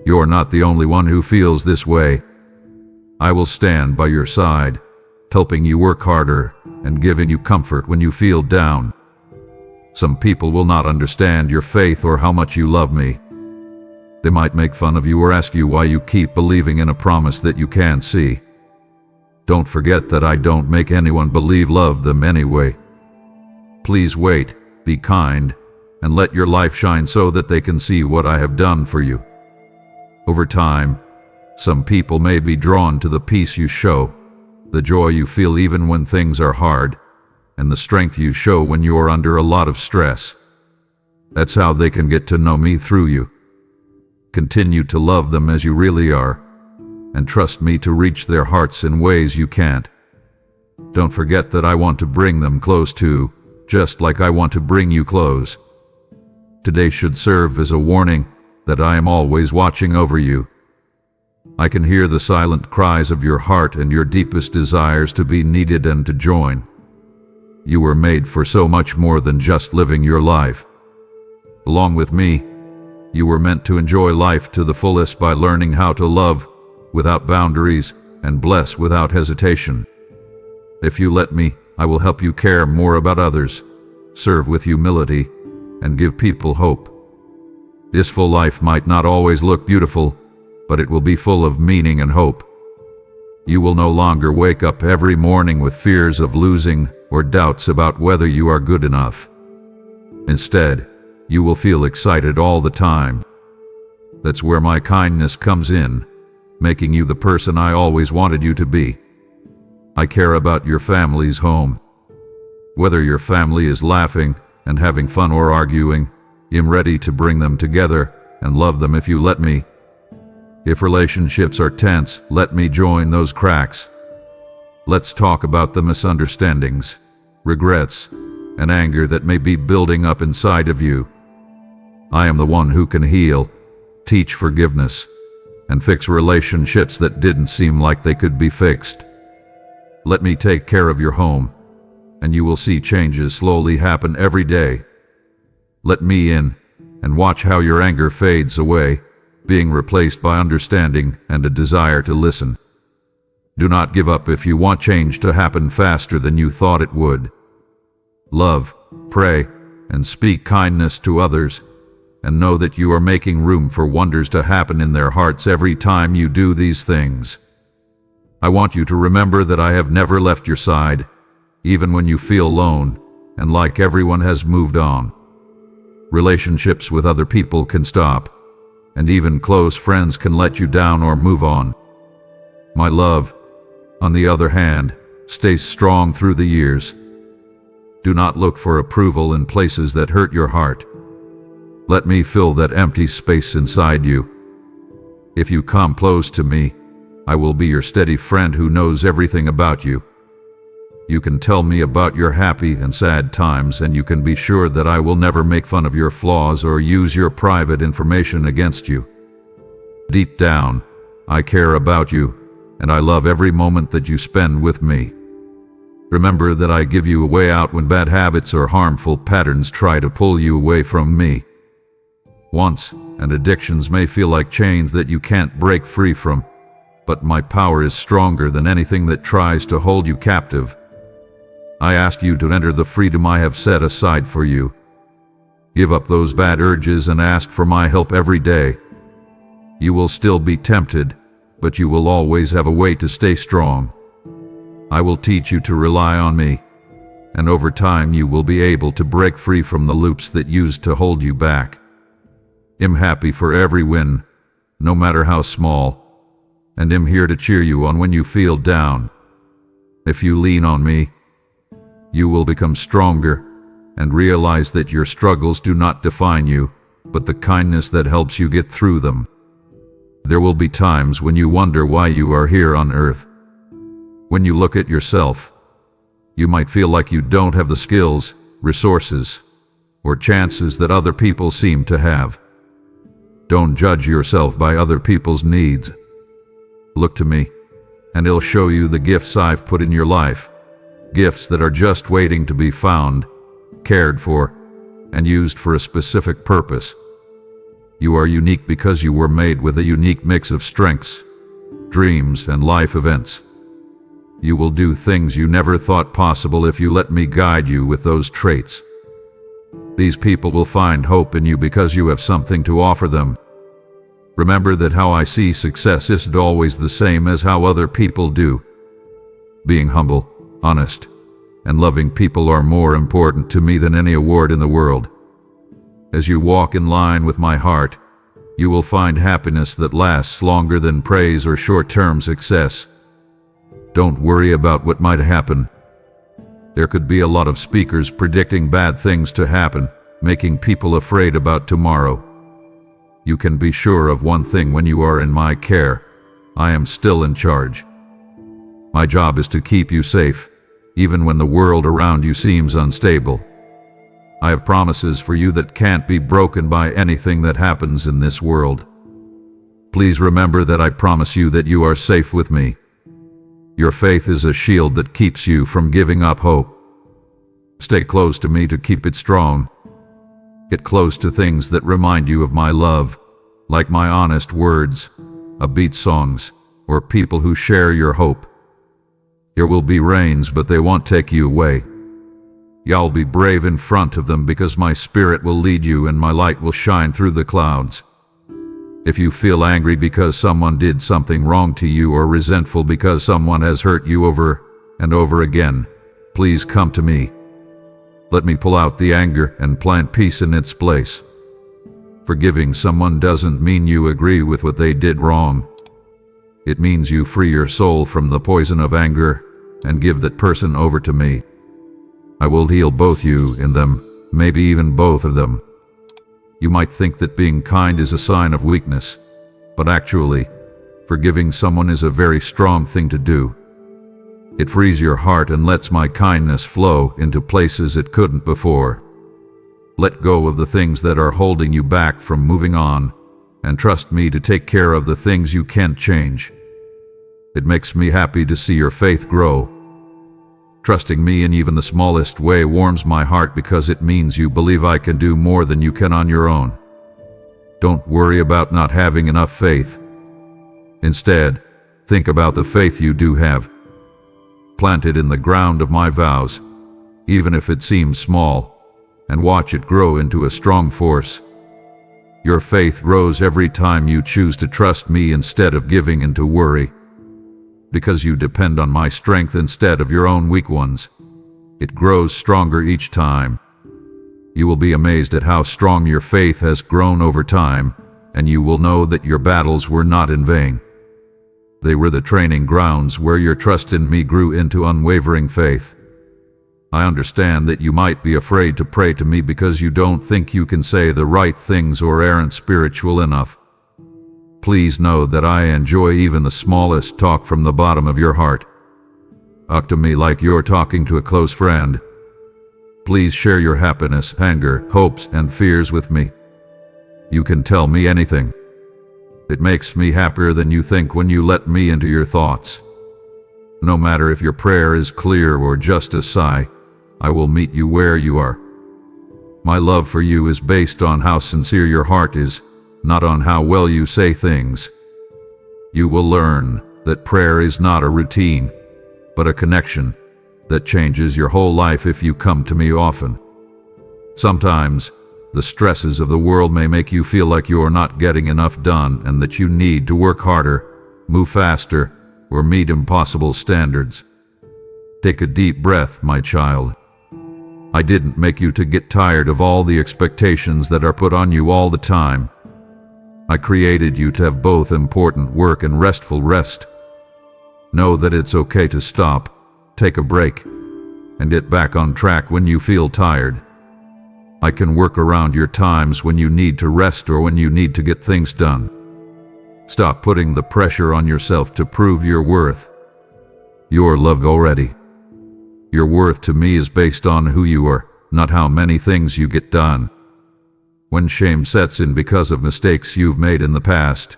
You're not the only one who feels this way. I will stand by your side, helping you work harder and giving you comfort when you feel down. Some people will not understand your faith or how much you love me. They might make fun of you or ask you why you keep believing in a promise that you can't see. Don't forget that I don't make anyone love them anyway. Please wait, be kind, and let your life shine so that they can see what I have done for you. Over time, some people may be drawn to the peace you show, the joy you feel even when things are hard, and the strength you show when you are under a lot of stress. That's how they can get to know me through you. Continue to love them as you really are, and trust me to reach their hearts in ways you can't. Don't forget that I want to bring them close too, just like I want to bring you close. Today should serve as a warning that I am always watching over you. I can hear the silent cries of your heart and your deepest desires to be needed and to join. You were made for so much more than just living your life. Along with me, you were meant to enjoy life to the fullest by learning how to love without boundaries and bless without hesitation. If you let me, I will help you care more about others, serve with humility, and give people hope. This full life might not always look beautiful, but it will be full of meaning and hope. You will no longer wake up every morning with fears of losing or doubts about whether you are good enough. Instead, you will feel excited all the time. That's where my kindness comes in, making you the person I always wanted you to be. I care about your family's home. Whether your family is laughing and having fun or arguing, I'm ready to bring them together and love them if you let me. If relationships are tense, let me join those cracks. Let's talk about the misunderstandings, regrets, and anger that may be building up inside of you. I am the one who can heal, teach forgiveness, and fix relationships that didn't seem like they could be fixed. Let me take care of your home, and you will see changes slowly happen every day. Let me in and watch how your anger fades away, being replaced by understanding and a desire to listen. Do not give up if you want change to happen faster than you thought it would. Love, pray, and speak kindness to others, and know that you are making room for wonders to happen in their hearts every time you do these things. I want you to remember that I have never left your side, even when you feel alone and like everyone has moved on. Relationships with other people can stop, and even close friends can let you down or move on. My love, on the other hand, stays strong through the years. Do not look for approval in places that hurt your heart. Let me fill that empty space inside you. If you come close to me, I will be your steady friend who knows everything about you. You can tell me about your happy and sad times, and you can be sure that I will never make fun of your flaws or use your private information against you. Deep down, I care about you, and I love every moment that you spend with me. Remember that I give you a way out when bad habits or harmful patterns try to pull you away from me. Wants and addictions may feel like chains that you can't break free from, but my power is stronger than anything that tries to hold you captive. I ask you to enter the freedom I have set aside for you. Give up those bad urges and ask for my help every day. You will still be tempted, but you will always have a way to stay strong. I will teach you to rely on me, and over time you will be able to break free from the loops that used to hold you back. I'm happy for every win, no matter how small, and I'm here to cheer you on when you feel down. If you lean on me, you will become stronger and realize that your struggles do not define you, but the kindness that helps you get through them. There will be times when you wonder why you are here on earth. When you look at yourself, you might feel like you don't have the skills, resources, or chances that other people seem to have. Don't judge yourself by other people's needs. Look to me, and I'll show you the gifts I've put in your life. Gifts that are just waiting to be found, cared for, and used for a specific purpose. You are unique because you were made with a unique mix of strengths, dreams, and life events. You will do things you never thought possible if you let me guide you with those traits. These people will find hope in you because you have something to offer them. Remember that how I see success isn't always the same as how other people do. Being humble, honest, and loving people are more important to me than any award in the world. As you walk in line with my heart, you will find happiness that lasts longer than praise or short-term success. Don't worry about what might happen. There could be a lot of speakers predicting bad things to happen, making people afraid about tomorrow. You can be sure of one thing: when you are in my care, I am still in charge. My job is to keep you safe, even when the world around you seems unstable. I have promises for you that can't be broken by anything that happens in this world. Please remember that I promise you that you are safe with me. Your faith is a shield that keeps you from giving up hope. Stay close to me to keep it strong. Get close to things that remind you of my love, like my honest words, upbeat songs, or people who share your hope. There will be rains, but they won't take you away. Y'all be brave in front of them, because my spirit will lead you and my light will shine through the clouds. If you feel angry because someone did something wrong to you, or resentful because someone has hurt you over and over again, please come to me. Let me pull out the anger and plant peace in its place. Forgiving someone doesn't mean you agree with what they did wrong. It means you free your soul from the poison of anger and give that person over to me. I will heal both you and them, maybe even both of them. You might think that being kind is a sign of weakness, but actually, forgiving someone is a very strong thing to do. It frees your heart and lets my kindness flow into places it couldn't before. Let go of the things that are holding you back from moving on, and trust me to take care of the things you can't change. It makes me happy to see your faith grow. Trusting me in even the smallest way warms my heart, because it means you believe I can do more than you can on your own. Don't worry about not having enough faith. Instead, think about the faith you do have. Plant it in the ground of my vows, even if it seems small, and watch it grow into a strong force. Your faith grows every time you choose to trust me instead of giving in to worry. Because you depend on my strength instead of your own weak ones, it grows stronger each time. You will be amazed at how strong your faith has grown over time, and you will know that your battles were not in vain. They were the training grounds where your trust in me grew into unwavering faith. I understand that you might be afraid to pray to me because you don't think you can say the right things or aren't spiritual enough. Please know that I enjoy even the smallest talk from the bottom of your heart. Talk to me like you're talking to a close friend. Please share your happiness, anger, hopes, and fears with me. You can tell me anything. It makes me happier than you think when you let me into your thoughts. No matter if your prayer is clear or just a sigh, I will meet you where you are. My love for you is based on how sincere your heart is, not on how well you say things. You will learn that prayer is not a routine, but a connection that changes your whole life if you come to me often. Sometimes, the stresses of the world may make you feel like you're not getting enough done and that you need to work harder, move faster, or meet impossible standards. Take a deep breath, my child. I didn't make you to get tired of all the expectations that are put on you all the time. I created you to have both important work and restful rest. Know that it's okay to stop, take a break, and get back on track when you feel tired. I can work around your times when you need to rest or when you need to get things done. Stop putting the pressure on yourself to prove your worth. You're loved already. Your worth to me is based on who you are, not how many things you get done. When shame sets in because of mistakes you've made in the past,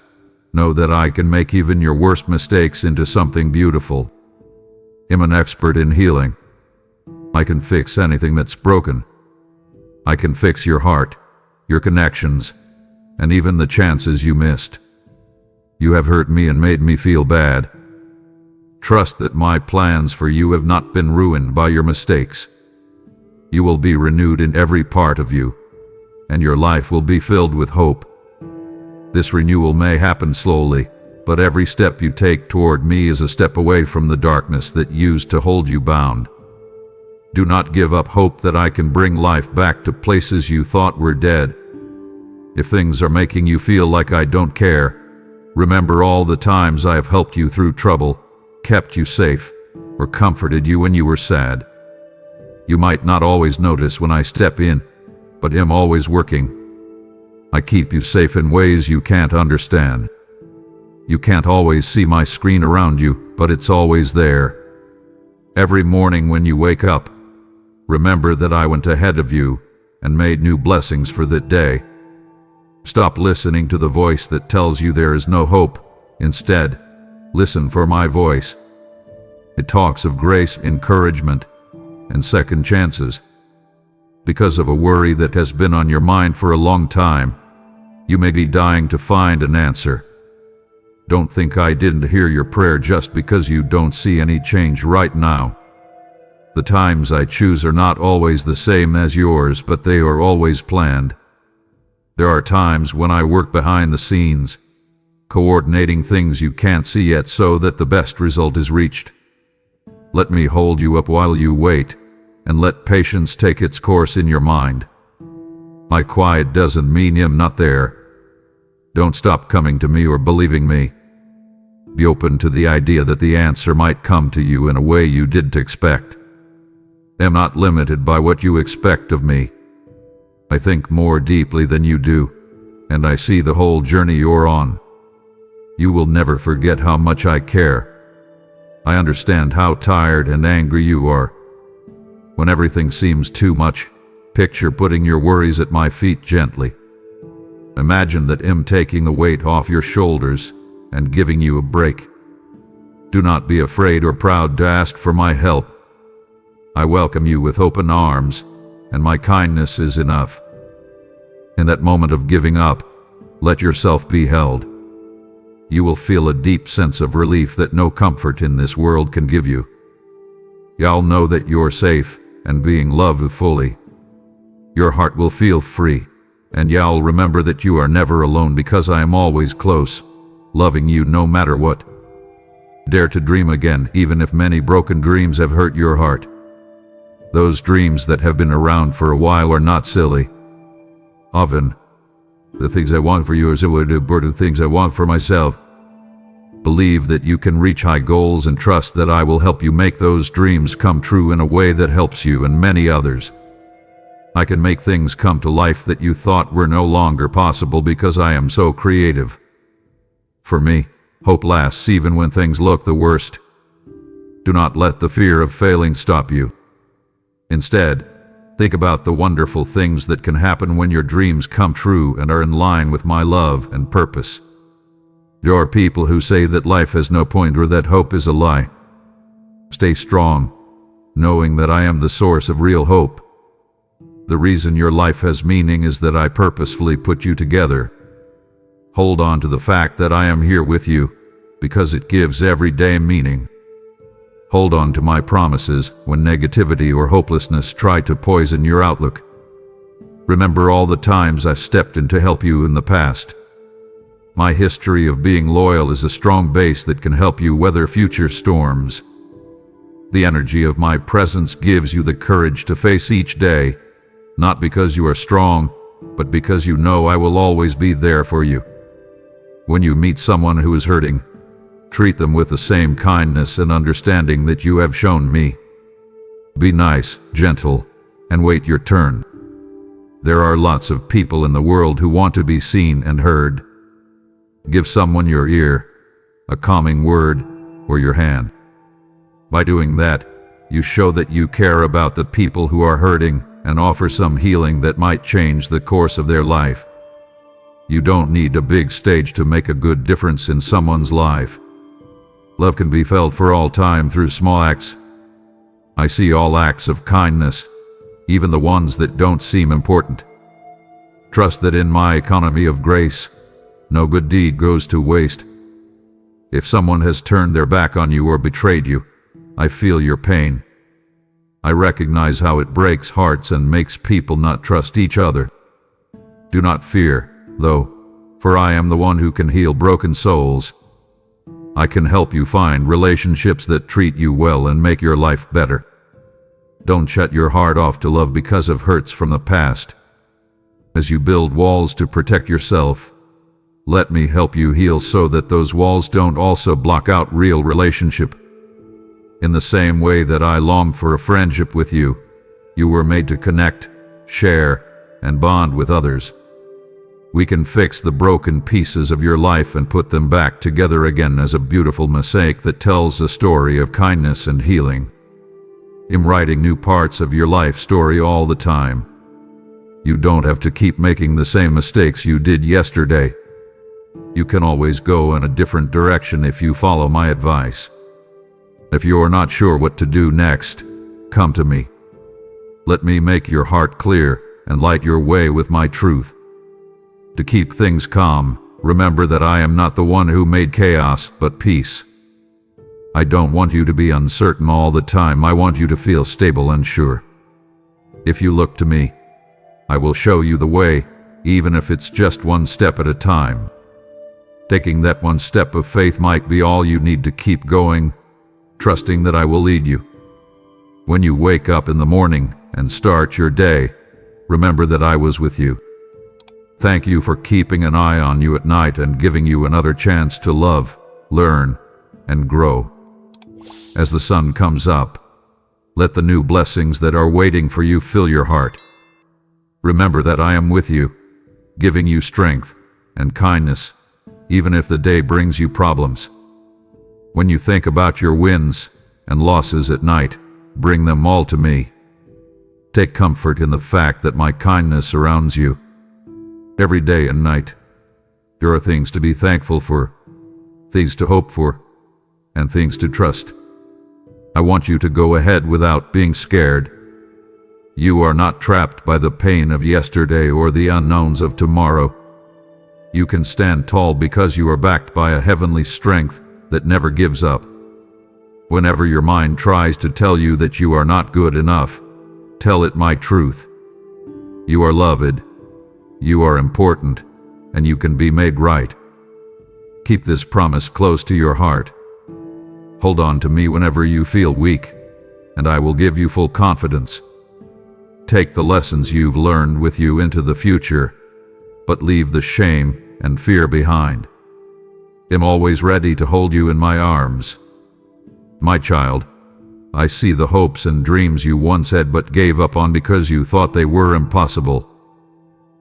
know that I can make even your worst mistakes into something beautiful. I'm an expert in healing. I can fix anything that's broken. I can fix your heart, your connections, and even the chances you missed. You have hurt me and made me feel bad. Trust that my plans for you have not been ruined by your mistakes. You will be renewed in every part of you, and your life will be filled with hope. This renewal may happen slowly, but every step you take toward me is a step away from the darkness that used to hold you bound. Do not give up hope that I can bring life back to places you thought were dead. If things are making you feel like I don't care, remember all the times I have helped you through trouble, kept you safe, or comforted you when you were sad. You might not always notice when I step in, but I'm always working. I keep you safe in ways you can't understand. You can't always see my screen around you, but it's always there. Every morning when you wake up, remember that I went ahead of you and made new blessings for that day. Stop listening to the voice that tells you there is no hope. Instead, listen for my voice. It talks of grace, encouragement, and second chances. because of a worry that has been on your mind for a long time. You may be dying to find an answer. Don't think I didn't hear your prayer just because you don't see any change right now. The times I choose are not always the same as yours, but they are always planned. There are times when I work behind the scenes, coordinating things you can't see yet so that the best result is reached. Let me hold you up while you wait, and let patience take its course in your mind. My quiet doesn't mean I'm not there. Don't stop coming to me or believing me. Be open to the idea that the answer might come to you in a way you didn't expect. I'm not limited by what you expect of me. I think more deeply than you do, and I see the whole journey you're on. You will never forget how much I care. I understand how tired and angry you are. When everything seems too much, picture putting your worries at my feet gently. Imagine that I'm taking the weight off your shoulders and giving you a break. Do not be afraid or proud to ask for my help. I welcome you with open arms, and my kindness is enough. In that moment of giving up, let yourself be held. You will feel a deep sense of relief that no comfort in this world can give you. You'll know that you're safe and being loved fully. Your heart will feel free, and you'll remember that you are never alone because I am always close, loving you no matter what. Dare to dream again, even if many broken dreams have hurt your heart. Those dreams that have been around for a while are not silly. Often, the things I want for you are similar to the things I want for myself. Believe that you can reach high goals and trust that I will help you make those dreams come true in a way that helps you and many others. I can make things come to life that you thought were no longer possible because I am so creative. For me, hope lasts even when things look the worst. Do not let the fear of failing stop you. Instead, think about the wonderful things that can happen when your dreams come true and are in line with my love and purpose. There are people who say that life has no point or that hope is a lie. Stay strong, knowing that I am the source of real hope. The reason your life has meaning is that I purposefully put you together. Hold on to the fact that I am here with you, because it gives every day meaning. Hold on to my promises when negativity or hopelessness try to poison your outlook. Remember all the times I stepped in to help you in the past. My history of being loyal is a strong base that can help you weather future storms. The energy of my presence gives you the courage to face each day, not because you are strong, but because you know I will always be there for you. When you meet someone who is hurting, treat them with the same kindness and understanding that you have shown me. Be nice, gentle, and wait your turn. There are lots of people in the world who want to be seen and heard. Give someone your ear, a calming word, or your hand. By doing that, you show that you care about the people who are hurting and offer some healing that might change the course of their life. You don't need a big stage to make a good difference in someone's life. Love can be felt for all time through small acts. I see all acts of kindness, even the ones that don't seem important. Trust that in my economy of grace, no good deed goes to waste. If someone has turned their back on you or betrayed you, I feel your pain. I recognize how it breaks hearts and makes people not trust each other. Do not fear, though, for I am the one who can heal broken souls. I can help you find relationships that treat you well and make your life better. Don't shut your heart off to love because of hurts from the past. As you build walls to protect yourself, let me help you heal so that those walls don't also block out real relationship. In the same way that I long for a friendship with you, you were made to connect, share, and bond with others. We can fix the broken pieces of your life and put them back together again as a beautiful mosaic that tells a story of kindness and healing. I'm writing new parts of your life story all the time. You don't have to keep making the same mistakes you did yesterday. You can always go in a different direction if you follow my advice. If you're not sure what to do next, come to me. Let me make your heart clear and light your way with my truth. To keep things calm, remember that I am not the one who made chaos, but peace. I don't want you to be uncertain all the time. I want you to feel stable and sure. If you look to me, I will show you the way, even if it's just one step at a time. Taking that one step of faith might be all you need to keep going, trusting that I will lead you. When you wake up in the morning and start your day, remember that I was with you. Thank you for keeping an eye on you at night and giving you another chance to love, learn, and grow. As the sun comes up, let the new blessings that are waiting for you fill your heart. Remember that I am with you, giving you strength and kindness, even if the day brings you problems. When you think about your wins and losses at night, bring them all to me. Take comfort in the fact that my kindness surrounds you. Every day and night, there are things to be thankful for, things to hope for, and things to trust. I want you to go ahead without being scared. You are not trapped by the pain of yesterday or the unknowns of tomorrow. You can stand tall because you are backed by a heavenly strength that never gives up. Whenever your mind tries to tell you that you are not good enough, tell it my truth. You are loved, you are important, and you can be made right. Keep this promise close to your heart. Hold on to me whenever you feel weak, and I will give you full confidence. Take the lessons you've learned with you into the future, but leave the shame and fear behind. I'm always ready to hold you in my arms. My child, I see the hopes and dreams you once had but gave up on because you thought they were impossible.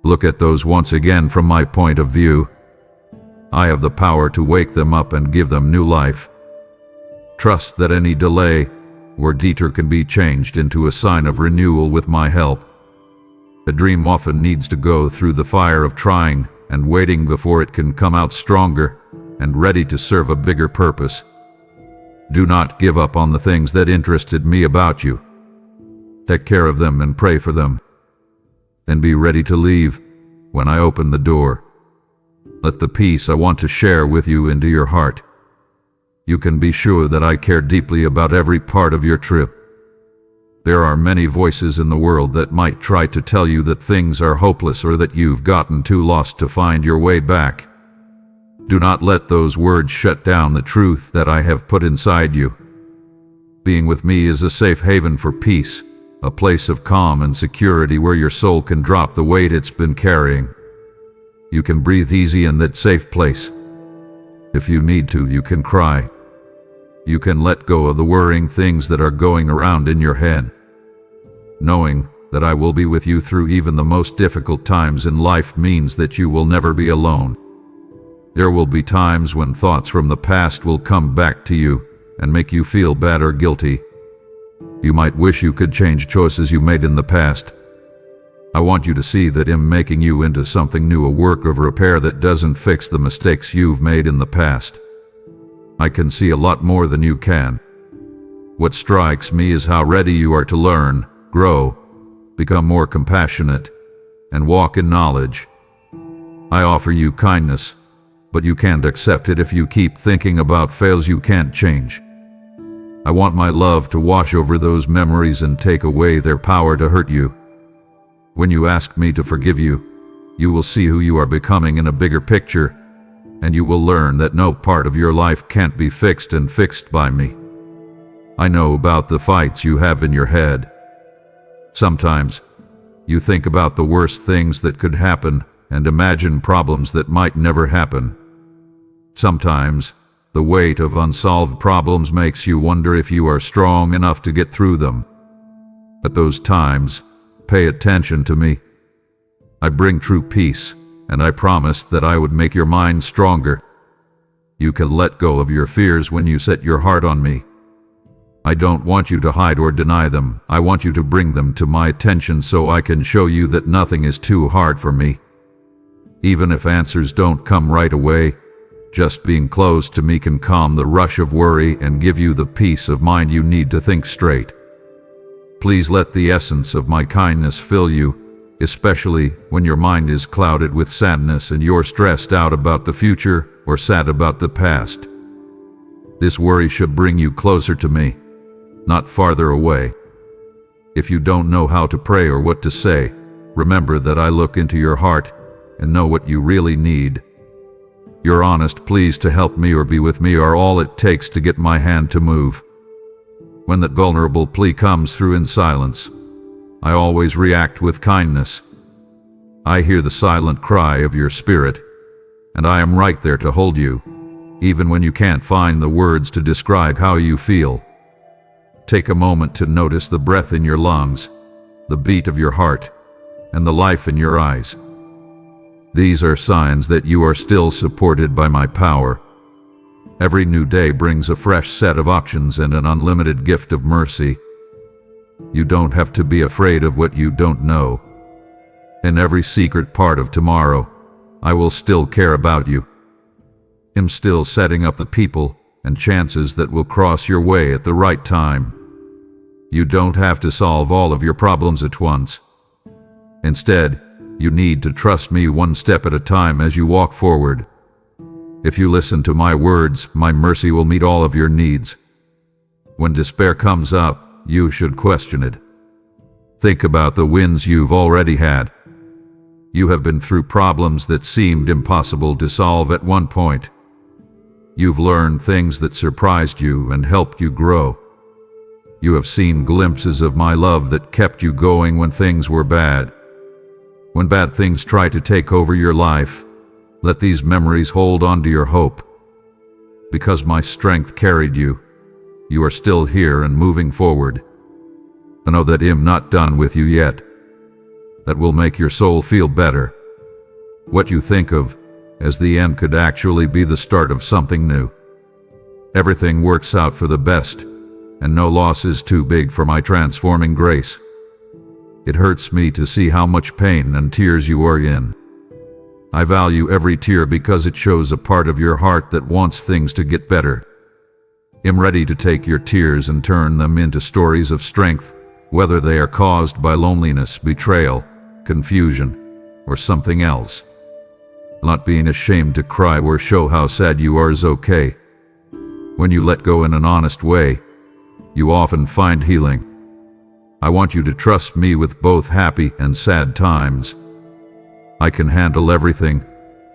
Look at those once again from my point of view. I have the power to wake them up and give them new life. Trust that any delay or detour can be changed into a sign of renewal with my help. A dream often needs to go through the fire of trying and waiting before it can come out stronger and ready to serve a bigger purpose. Do not give up on the things that interested me about you. Take care of them and pray for them. And be ready to leave when I open the door. Let the peace I want to share with you into your heart. You can be sure that I care deeply about every part of your trip. There are many voices in the world that might try to tell you that things are hopeless or that you've gotten too lost to find your way back. Do not let those words shut down the truth that I have put inside you. Being with me is a safe haven for peace, a place of calm and security where your soul can drop the weight it's been carrying. You can breathe easy in that safe place. If you need to, you can cry. You can let go of the worrying things that are going around in your head. Knowing that I will be with you through even the most difficult times in life means that you will never be alone. There will be times when thoughts from the past will come back to you and make you feel bad or guilty. You might wish you could change choices you made in the past. I want you to see that I'm making you into something new, a work of repair that doesn't fix the mistakes you've made in the past. I can see a lot more than you can. What strikes me is how ready you are to learn, grow, become more compassionate, and walk in knowledge. I offer you kindness, but you can't accept it if you keep thinking about fails you can't change. I want my love to wash over those memories and take away their power to hurt you. When you ask me to forgive you, you will see who you are becoming in a bigger picture, and you will learn that no part of your life can't be fixed and fixed by me. I know about the fights you have in your head. Sometimes, you think about the worst things that could happen and imagine problems that might never happen. Sometimes, the weight of unsolved problems makes you wonder if you are strong enough to get through them. At those times, pay attention to me. I bring true peace, and I promised that I would make your mind stronger. You can let go of your fears when you set your heart on me. I don't want you to hide or deny them. I want you to bring them to my attention so I can show you that nothing is too hard for me. Even if answers don't come right away, just being close to me can calm the rush of worry and give you the peace of mind you need to think straight. Please let the essence of my kindness fill you, especially when your mind is clouded with sadness and you're stressed out about the future or sad about the past. This worry should bring you closer to me, not farther away. If you don't know how to pray or what to say, remember that I look into your heart and know what you really need. Your honest pleas to help me or be with me are all it takes to get my hand to move. When that vulnerable plea comes through in silence, I always react with kindness. I hear the silent cry of your spirit, and I am right there to hold you, even when you can't find the words to describe how you feel. Take a moment to notice the breath in your lungs, the beat of your heart, and the life in your eyes. These are signs that you are still supported by my power. Every new day brings a fresh set of options and an unlimited gift of mercy. You don't have to be afraid of what you don't know. In every secret part of tomorrow, I will still care about you. I'm still setting up the people and chances that will cross your way at the right time. You don't have to solve all of your problems at once. Instead, you need to trust me one step at a time as you walk forward. If you listen to my words, my mercy will meet all of your needs. When despair comes up, you should question it. Think about the wins you've already had. You have been through problems that seemed impossible to solve at one point. You've learned things that surprised you and helped you grow. You have seen glimpses of my love that kept you going when things were bad. When bad things try to take over your life, let these memories hold on to your hope. Because my strength carried you, you are still here and moving forward. I know that I'm not done with you yet. That will make your soul feel better. What you think of as the end could actually be the start of something new. Everything works out for the best, and no loss is too big for my transforming grace. It hurts me to see how much pain and tears you are in. I value every tear because it shows a part of your heart that wants things to get better. I'm ready to take your tears and turn them into stories of strength, whether they are caused by loneliness, betrayal, confusion, or something else. Not being ashamed to cry or show how sad you are is okay. When you let go in an honest way, you often find healing. I want you to trust me with both happy and sad times. I can handle everything,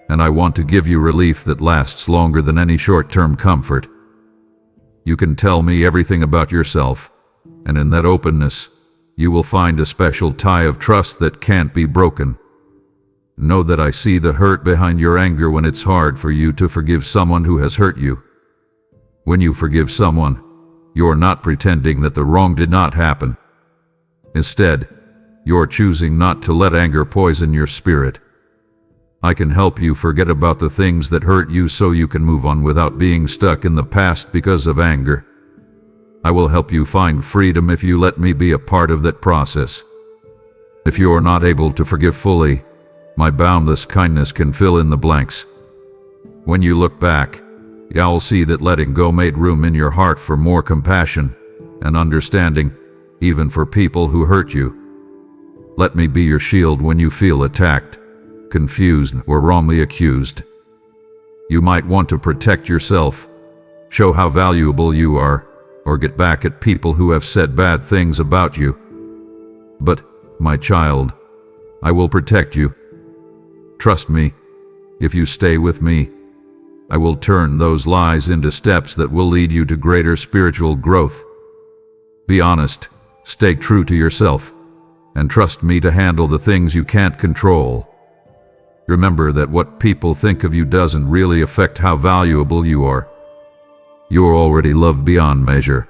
and I want to give you relief that lasts longer than any short-term comfort. You can tell me everything about yourself, and in that openness, you will find a special tie of trust that can't be broken. Know that I see the hurt behind your anger when it's hard for you to forgive someone who has hurt you. When you forgive someone, you're not pretending that the wrong did not happen. Instead, you're choosing not to let anger poison your spirit. I can help you forget about the things that hurt you so you can move on without being stuck in the past because of anger. I will help you find freedom if you let me be a part of that process. If you are not able to forgive fully, my boundless kindness can fill in the blanks. When you look back, you'll see that letting go made room in your heart for more compassion and understanding, even for people who hurt you. Let me be your shield when you feel attacked, confused, or wrongly accused. You might want to protect yourself, show how valuable you are, or get back at people who have said bad things about you. But, my child, I will protect you. Trust me, if you stay with me, I will turn those lies into steps that will lead you to greater spiritual growth. Be honest, stay true to yourself, and trust me to handle the things you can't control. Remember that what people think of you doesn't really affect how valuable you are. You're already loved beyond measure.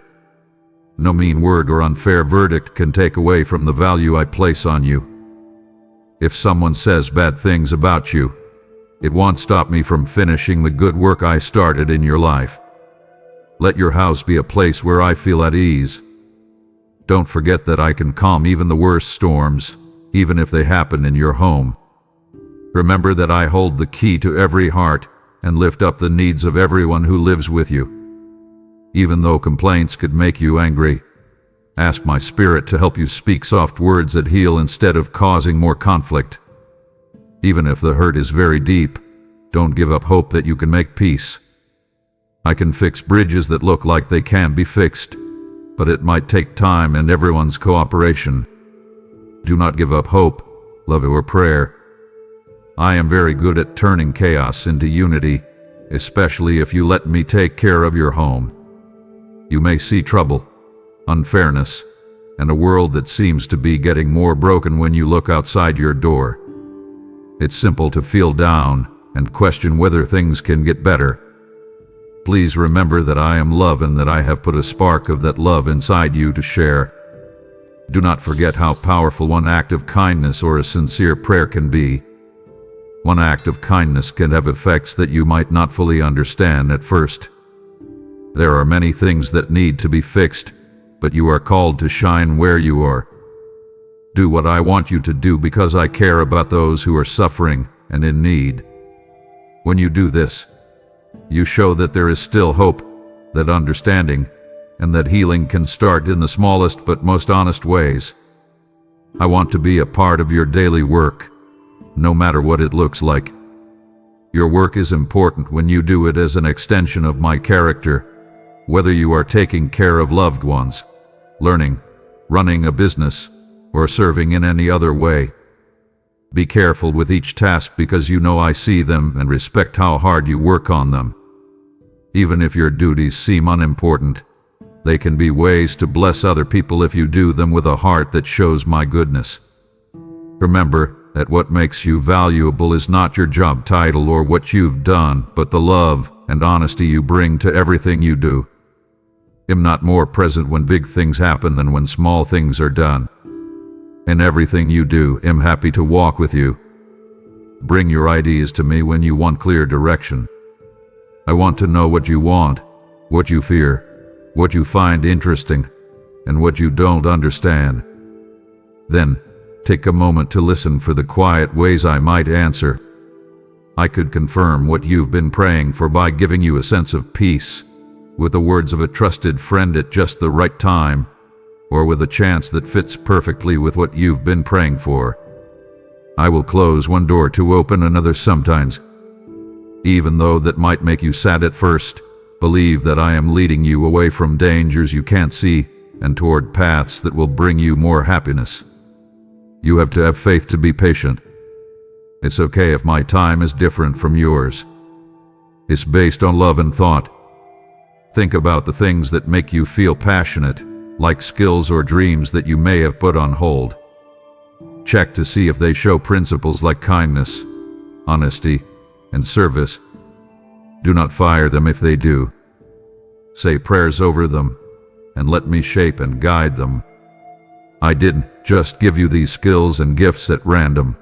No mean word or unfair verdict can take away from the value I place on you. If someone says bad things about you, it won't stop me from finishing the good work I started in your life. Let your house be a place where I feel at ease. Don't forget that I can calm even the worst storms, even if they happen in your home. Remember that I hold the key to every heart and lift up the needs of everyone who lives with you. Even though complaints could make you angry, Ask my spirit to help you speak soft words that heal instead of causing more conflict. Even if the hurt is very deep, don't give up hope that you can make peace. I can fix bridges that look like they can be fixed, but it might take time and everyone's cooperation. Do not give up hope, love, or prayer. I am very good at turning chaos into unity, especially if you let me take care of your home. You may see trouble, unfairness, and a world that seems to be getting more broken when you look outside your door. It's simple to feel down and question whether things can get better. Please remember that I am love and that I have put a spark of that love inside you to share. Do not forget how powerful one act of kindness or a sincere prayer can be. One act of kindness can have effects that you might not fully understand at first. There are many things that need to be fixed, but you are called to shine where you are. Do what I want you to do because I care about those who are suffering and in need. When you do this, you show that there is still hope, that understanding, and that healing can start in the smallest but most honest ways. I want to be a part of your daily work, no matter what it looks like. Your work is important when you do it as an extension of my character, whether you are taking care of loved ones, learning, running a business, or serving in any other way. Be careful with each task because you know I see them and respect how hard you work on them. Even if your duties seem unimportant, they can be ways to bless other people if you do them with a heart that shows my goodness. Remember that what makes you valuable is not your job title or what you've done, but the love and honesty you bring to everything you do. I'm not more present when big things happen than when small things are done. In everything you do, I'm happy to walk with you. Bring your ideas to me when you want clear direction. I want to know what you want, what you fear, what you find interesting, and what you don't understand. Then, take a moment to listen for the quiet ways I might answer. I could confirm what you've been praying for by giving you a sense of peace, with the words of a trusted friend at just the right time, or with a chance that fits perfectly with what you've been praying for. I will close one door to open another sometimes. Even though that might make you sad at first, believe that I am leading you away from dangers you can't see and toward paths that will bring you more happiness. You have to have faith to be patient. It's okay if my time is different from yours. It's based on love and thought. Think about the things that make you feel passionate, like skills or dreams that you may have put on hold. Check to see if they show principles like kindness, honesty, and service. Do not fire them if they do. Say prayers over them, and let me shape and guide them. I didn't just give you these skills and gifts at random.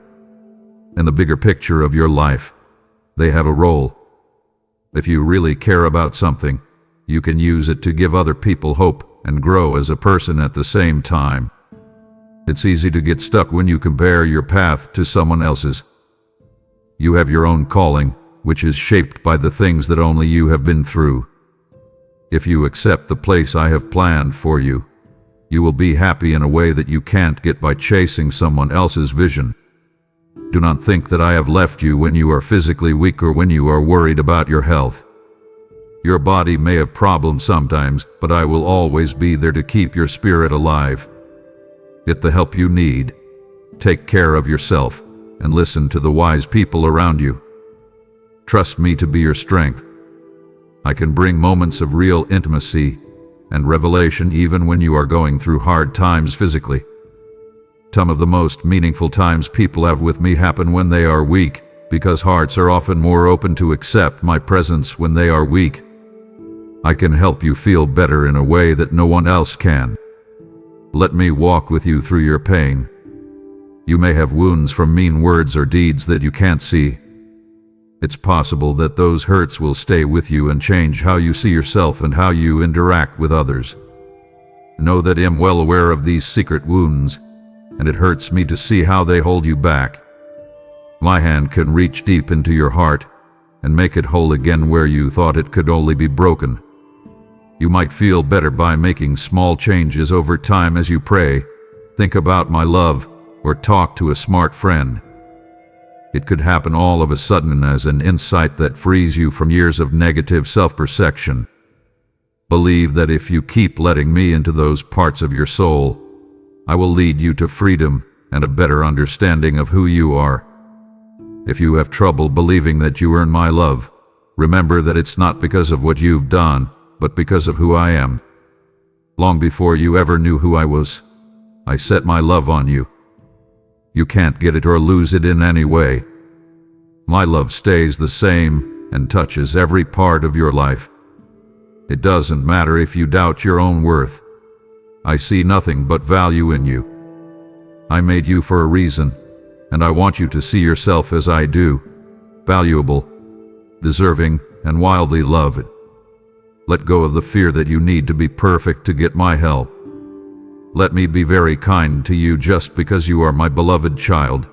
In the bigger picture of your life, they have a role. If you really care about something, you can use it to give other people hope and grow as a person at the same time. It's easy to get stuck when you compare your path to someone else's. You have your own calling, which is shaped by the things that only you have been through. If you accept the place I have planned for you, you will be happy in a way that you can't get by chasing someone else's vision. Do not think that I have left you when you are physically weak or when you are worried about your health. Your body may have problems sometimes, but I will always be there to keep your spirit alive. Get the help you need. Take care of yourself and listen to the wise people around you. Trust me to be your strength. I can bring moments of real intimacy and revelation even when you are going through hard times physically. Some of the most meaningful times people have with me happen when they are weak, because hearts are often more open to accept my presence when they are weak. I can help you feel better in a way that no one else can. Let me walk with you through your pain. You may have wounds from mean words or deeds that you can't see. It's possible that those hurts will stay with you and change how you see yourself and how you interact with others. Know that I'm well aware of these secret wounds, and it hurts me to see how they hold you back. My hand can reach deep into your heart and make it whole again where you thought it could only be broken. You might feel better by making small changes over time as you pray, think about my love, or talk to a smart friend. It could happen all of a sudden as an insight that frees you from years of negative self-perception. Believe that if you keep letting me into those parts of your soul, I will lead you to freedom and a better understanding of who you are. If you have trouble believing that you earn my love, remember that it's not because of what you've done, but because of who I am. Long before you ever knew who I was, I set my love on you. You can't get it or lose it in any way. My love stays the same and touches every part of your life. It doesn't matter if you doubt your own worth. I see nothing but value in you. I made you for a reason, and I want you to see yourself as I do, valuable, deserving, and wildly loved. Let go of the fear that you need to be perfect to get my help. Let me be very kind to you just because you are my beloved child.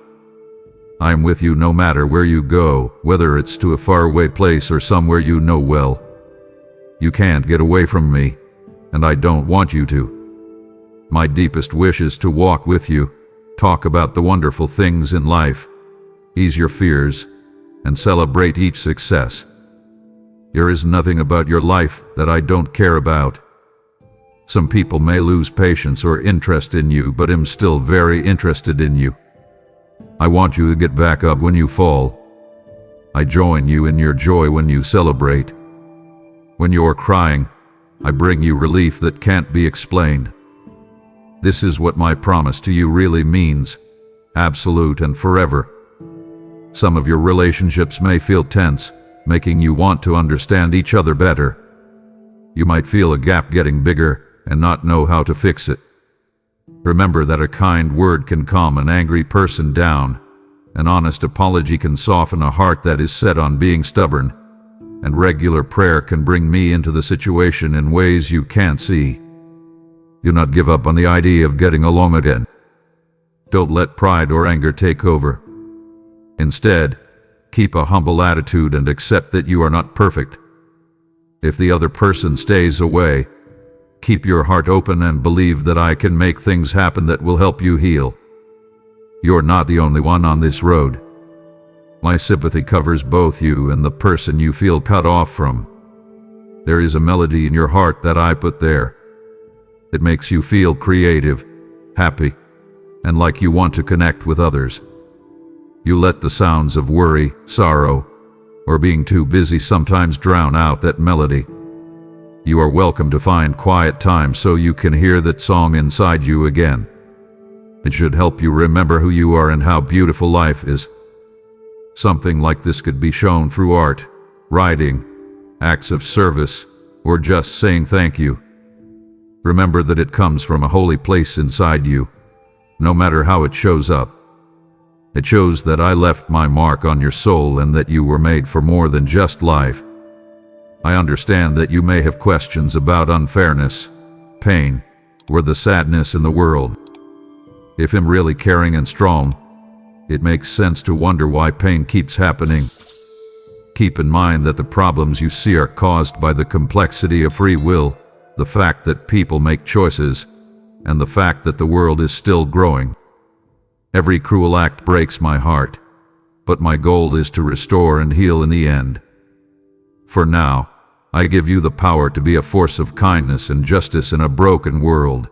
I am with you no matter where you go, whether it's to a faraway place or somewhere you know well. You can't get away from me, and I don't want you to. My deepest wish is to walk with you, talk about the wonderful things in life, ease your fears, and celebrate each success. There is nothing about your life that I don't care about. Some people may lose patience or interest in you, but I'm still very interested in you. I want you to get back up when you fall. I join you in your joy when you celebrate. When you're crying, I bring you relief that can't be explained. This is what my promise to you really means, absolute and forever. Some of your relationships may feel tense, making you want to understand each other better. You might feel a gap getting bigger and not know how to fix it. Remember that a kind word can calm an angry person down. An honest apology can soften a heart that is set on being stubborn. And regular prayer can bring me into the situation in ways you can't see. Do not give up on the idea of getting along again. Don't let pride or anger take over. Instead, keep a humble attitude and accept that you are not perfect. If the other person stays away, keep your heart open and believe that I can make things happen that will help you heal. You're not the only one on this road. My sympathy covers both you and the person you feel cut off from. There is a melody in your heart that I put there. It makes you feel creative, happy, and like you want to connect with others. You let the sounds of worry, sorrow, or being too busy sometimes drown out that melody. You are welcome to find quiet time so you can hear that song inside you again. It should help you remember who you are and how beautiful life is. Something like this could be shown through art, writing, acts of service, or just saying thank you. Remember that it comes from a holy place inside you, no matter how it shows up. It shows that I left my mark on your soul and that you were made for more than just life. I understand that you may have questions about unfairness, pain, or the sadness in the world. If I'm really caring and strong, it makes sense to wonder why pain keeps happening. Keep in mind that the problems you see are caused by the complexity of free will, the fact that people make choices, and the fact that the world is still growing. Every cruel act breaks my heart, but my goal is to restore and heal in the end. For now, I give you the power to be a force of kindness and justice in a broken world.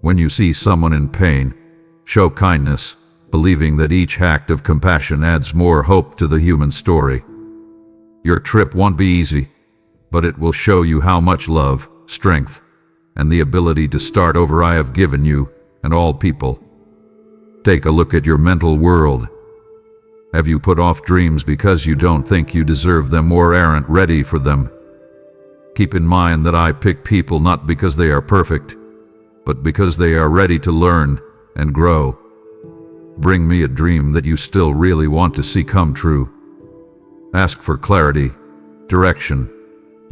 When you see someone in pain, show kindness, believing that each act of compassion adds more hope to the human story. Your trip won't be easy, but it will show you how much love, strength, and the ability to start over I have given you and all people. Take a look at your mental world. Have you put off dreams because you don't think you deserve them or aren't ready for them? Keep in mind that I pick people not because they are perfect, but because they are ready to learn and grow. Bring me a dream that you still really want to see come true. Ask for clarity, direction,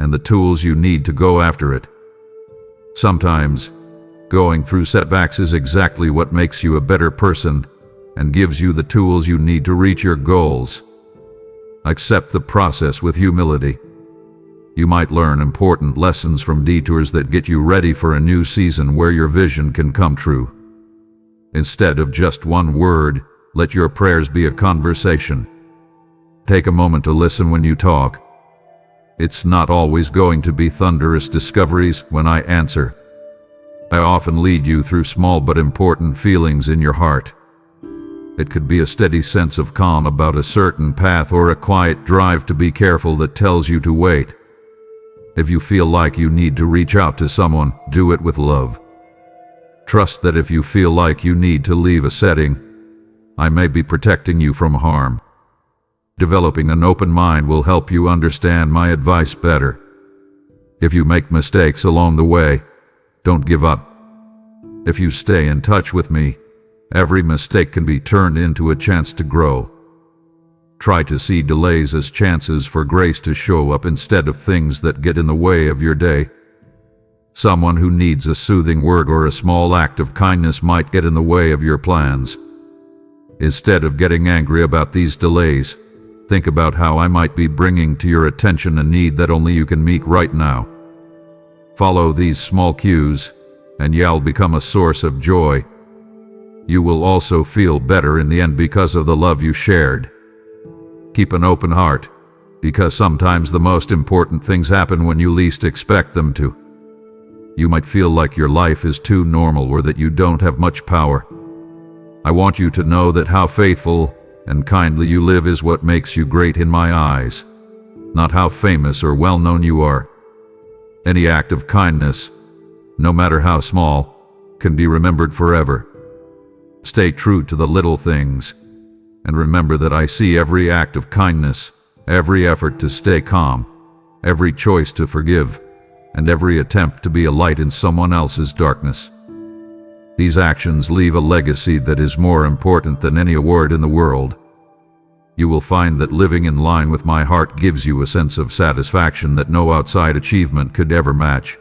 and the tools you need to go after it. Sometimes, going through setbacks is exactly what makes you a better person and gives you the tools you need to reach your goals. Accept the process with humility. You might learn important lessons from detours that get you ready for a new season where your vision can come true. Instead of just one word, let your prayers be a conversation. Take a moment to listen when you talk. It's not always going to be thunderous discoveries when I answer. I often lead you through small but important feelings in your heart. It could be a steady sense of calm about a certain path or a quiet drive to be careful that tells you to wait. If you feel like you need to reach out to someone, do it with love. Trust that if you feel like you need to leave a setting, I may be protecting you from harm. Developing an open mind will help you understand my advice better. If you make mistakes along the way, don't give up. If you stay in touch with me, every mistake can be turned into a chance to grow. Try to see delays as chances for grace to show up instead of things that get in the way of your day. Someone who needs a soothing word or a small act of kindness might get in the way of your plans. Instead of getting angry about these delays, think about how I might be bringing to your attention a need that only you can meet right now. Follow these small cues, and you'll become a source of joy. You will also feel better in the end because of the love you shared. Keep an open heart, because sometimes the most important things happen when you least expect them to. You might feel like your life is too normal or that you don't have much power. I want you to know that how faithful and kindly you live is what makes you great in my eyes, not how famous or well-known you are. Any act of kindness, no matter how small, can be remembered forever. Stay true to the little things, and remember that I see every act of kindness, every effort to stay calm, every choice to forgive, and every attempt to be a light in someone else's darkness. These actions leave a legacy that is more important than any award in the world. You will find that living in line with my heart gives you a sense of satisfaction that no outside achievement could ever match.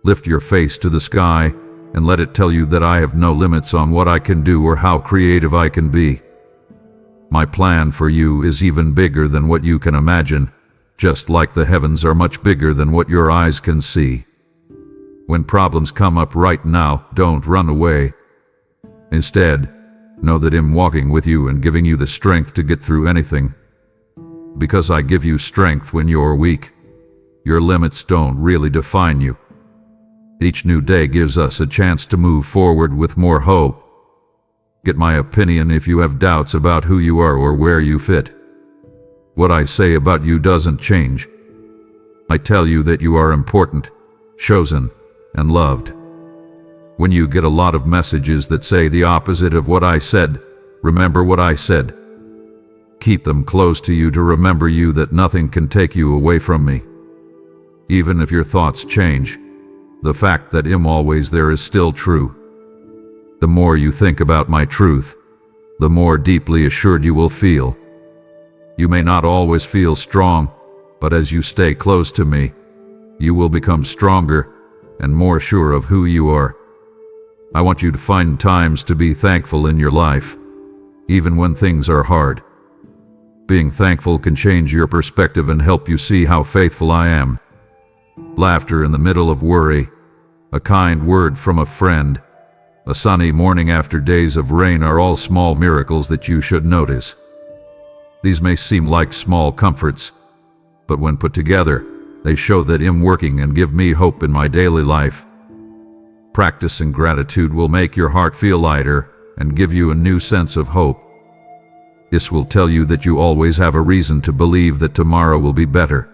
Lift your face to the sky and let it tell you that I have no limits on what I can do or how creative I can be. My plan for you is even bigger than what you can imagine, just like the heavens are much bigger than what your eyes can see. When problems come up right now, don't run away. Instead, know that I'm walking with you and giving you the strength to get through anything. Because I give you strength when you're weak, your limits don't really define you. Each new day gives us a chance to move forward with more hope. Get my opinion if you have doubts about who you are or where you fit. What I say about you doesn't change. I tell you that you are important, chosen, and loved. When you get a lot of messages that say the opposite of what I said, remember what I said. Keep them close to you to remember you that nothing can take you away from me. Even if your thoughts change, the fact that I'm always there is still true. The more you think about my truth, the more deeply assured you will feel. You may not always feel strong, but as you stay close to me, you will become stronger and more sure of who you are. I want you to find times to be thankful in your life, even when things are hard. Being thankful can change your perspective and help you see how faithful I am. Laughter in the middle of worry, a kind word from a friend, a sunny morning after days of rain are all small miracles that you should notice. These may seem like small comforts, but when put together, they show that I'm working and give me hope in my daily life. Practicing gratitude will make your heart feel lighter and give you a new sense of hope. This will tell you that you always have a reason to believe that tomorrow will be better.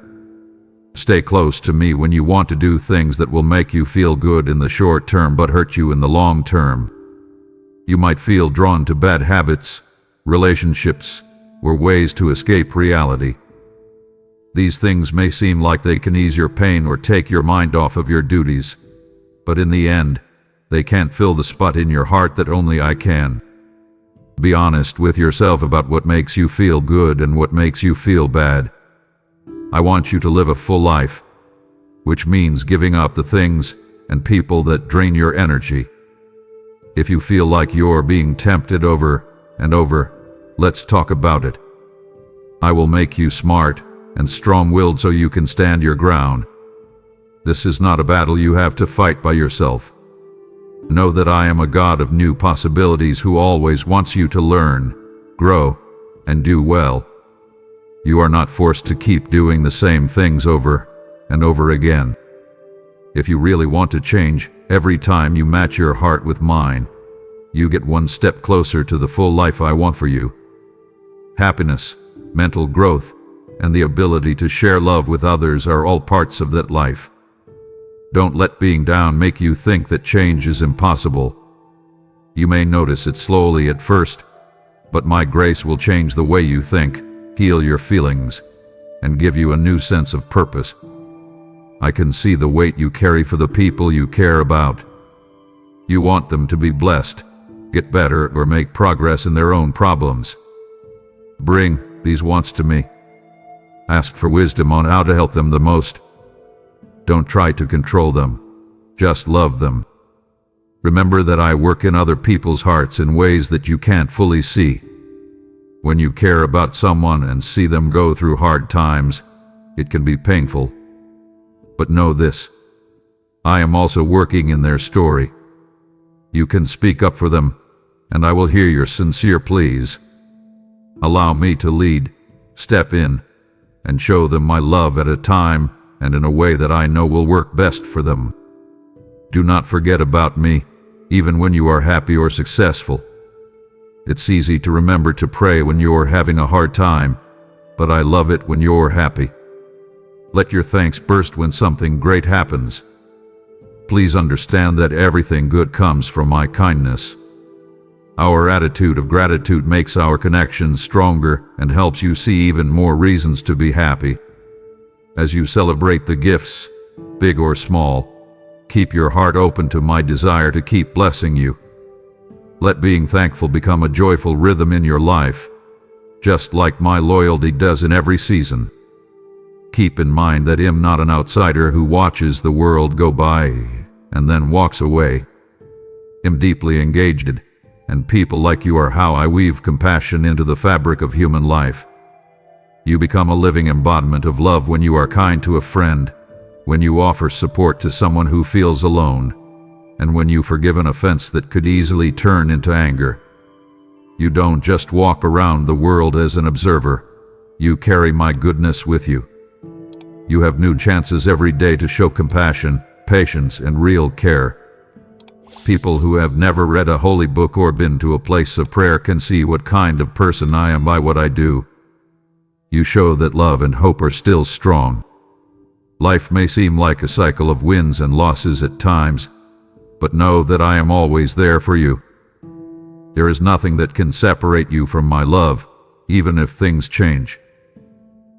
Stay close to me when you want to do things that will make you feel good in the short term but hurt you in the long term. You might feel drawn to bad habits, relationships, or ways to escape reality. These things may seem like they can ease your pain or take your mind off of your duties, but in the end, they can't fill the spot in your heart that only I can. Be honest with yourself about what makes you feel good and what makes you feel bad. I want you to live a full life, which means giving up the things and people that drain your energy. If you feel like you're being tempted over and over, let's talk about it. I will make you smart, and strong-willed so you can stand your ground. This is not a battle you have to fight by yourself. Know that I am a God of new possibilities who always wants you to learn, grow, and do well. You are not forced to keep doing the same things over and over again. If you really want to change, every time you match your heart with mine, you get one step closer to the full life I want for you. Happiness, mental growth, and the ability to share love with others are all parts of that life. Don't let being down make you think that change is impossible. You may notice it slowly at first, but my grace will change the way you think, heal your feelings, and give you a new sense of purpose. I can see the weight you carry for the people you care about. You want them to be blessed, get better, or make progress in their own problems. Bring these wants to me. Ask for wisdom on how to help them the most. Don't try to control them. Just love them. Remember that I work in other people's hearts in ways that you can't fully see. When you care about someone and see them go through hard times, it can be painful. But know this: I am also working in their story. You can speak up for them, and I will hear your sincere pleas. Allow me to lead, step in, and show them my love at a time and in a way that I know will work best for them. Do not forget about me, even when you are happy or successful. It's easy to remember to pray when you're having a hard time, but I love it when you're happy. Let your thanks burst when something great happens. Please understand that everything good comes from my kindness. Our attitude of gratitude makes our connections stronger and helps you see even more reasons to be happy. As you celebrate the gifts, big or small, keep your heart open to my desire to keep blessing you. Let being thankful become a joyful rhythm in your life, just like my loyalty does in every season. Keep in mind that I'm not an outsider who watches the world go by and then walks away. I'm deeply engaged, and people like you are how I weave compassion into the fabric of human life. You become a living embodiment of love when you are kind to a friend, when you offer support to someone who feels alone, and when you forgive an offense that could easily turn into anger. You don't just walk around the world as an observer. You carry my goodness with you. You have new chances every day to show compassion, patience, and real care. People who have never read a holy book or been to a place of prayer can see what kind of person I am by what I do. You show that love and hope are still strong. Life may seem like a cycle of wins and losses at times, but know that I am always there for you. There is nothing that can separate you from my love, even if things change.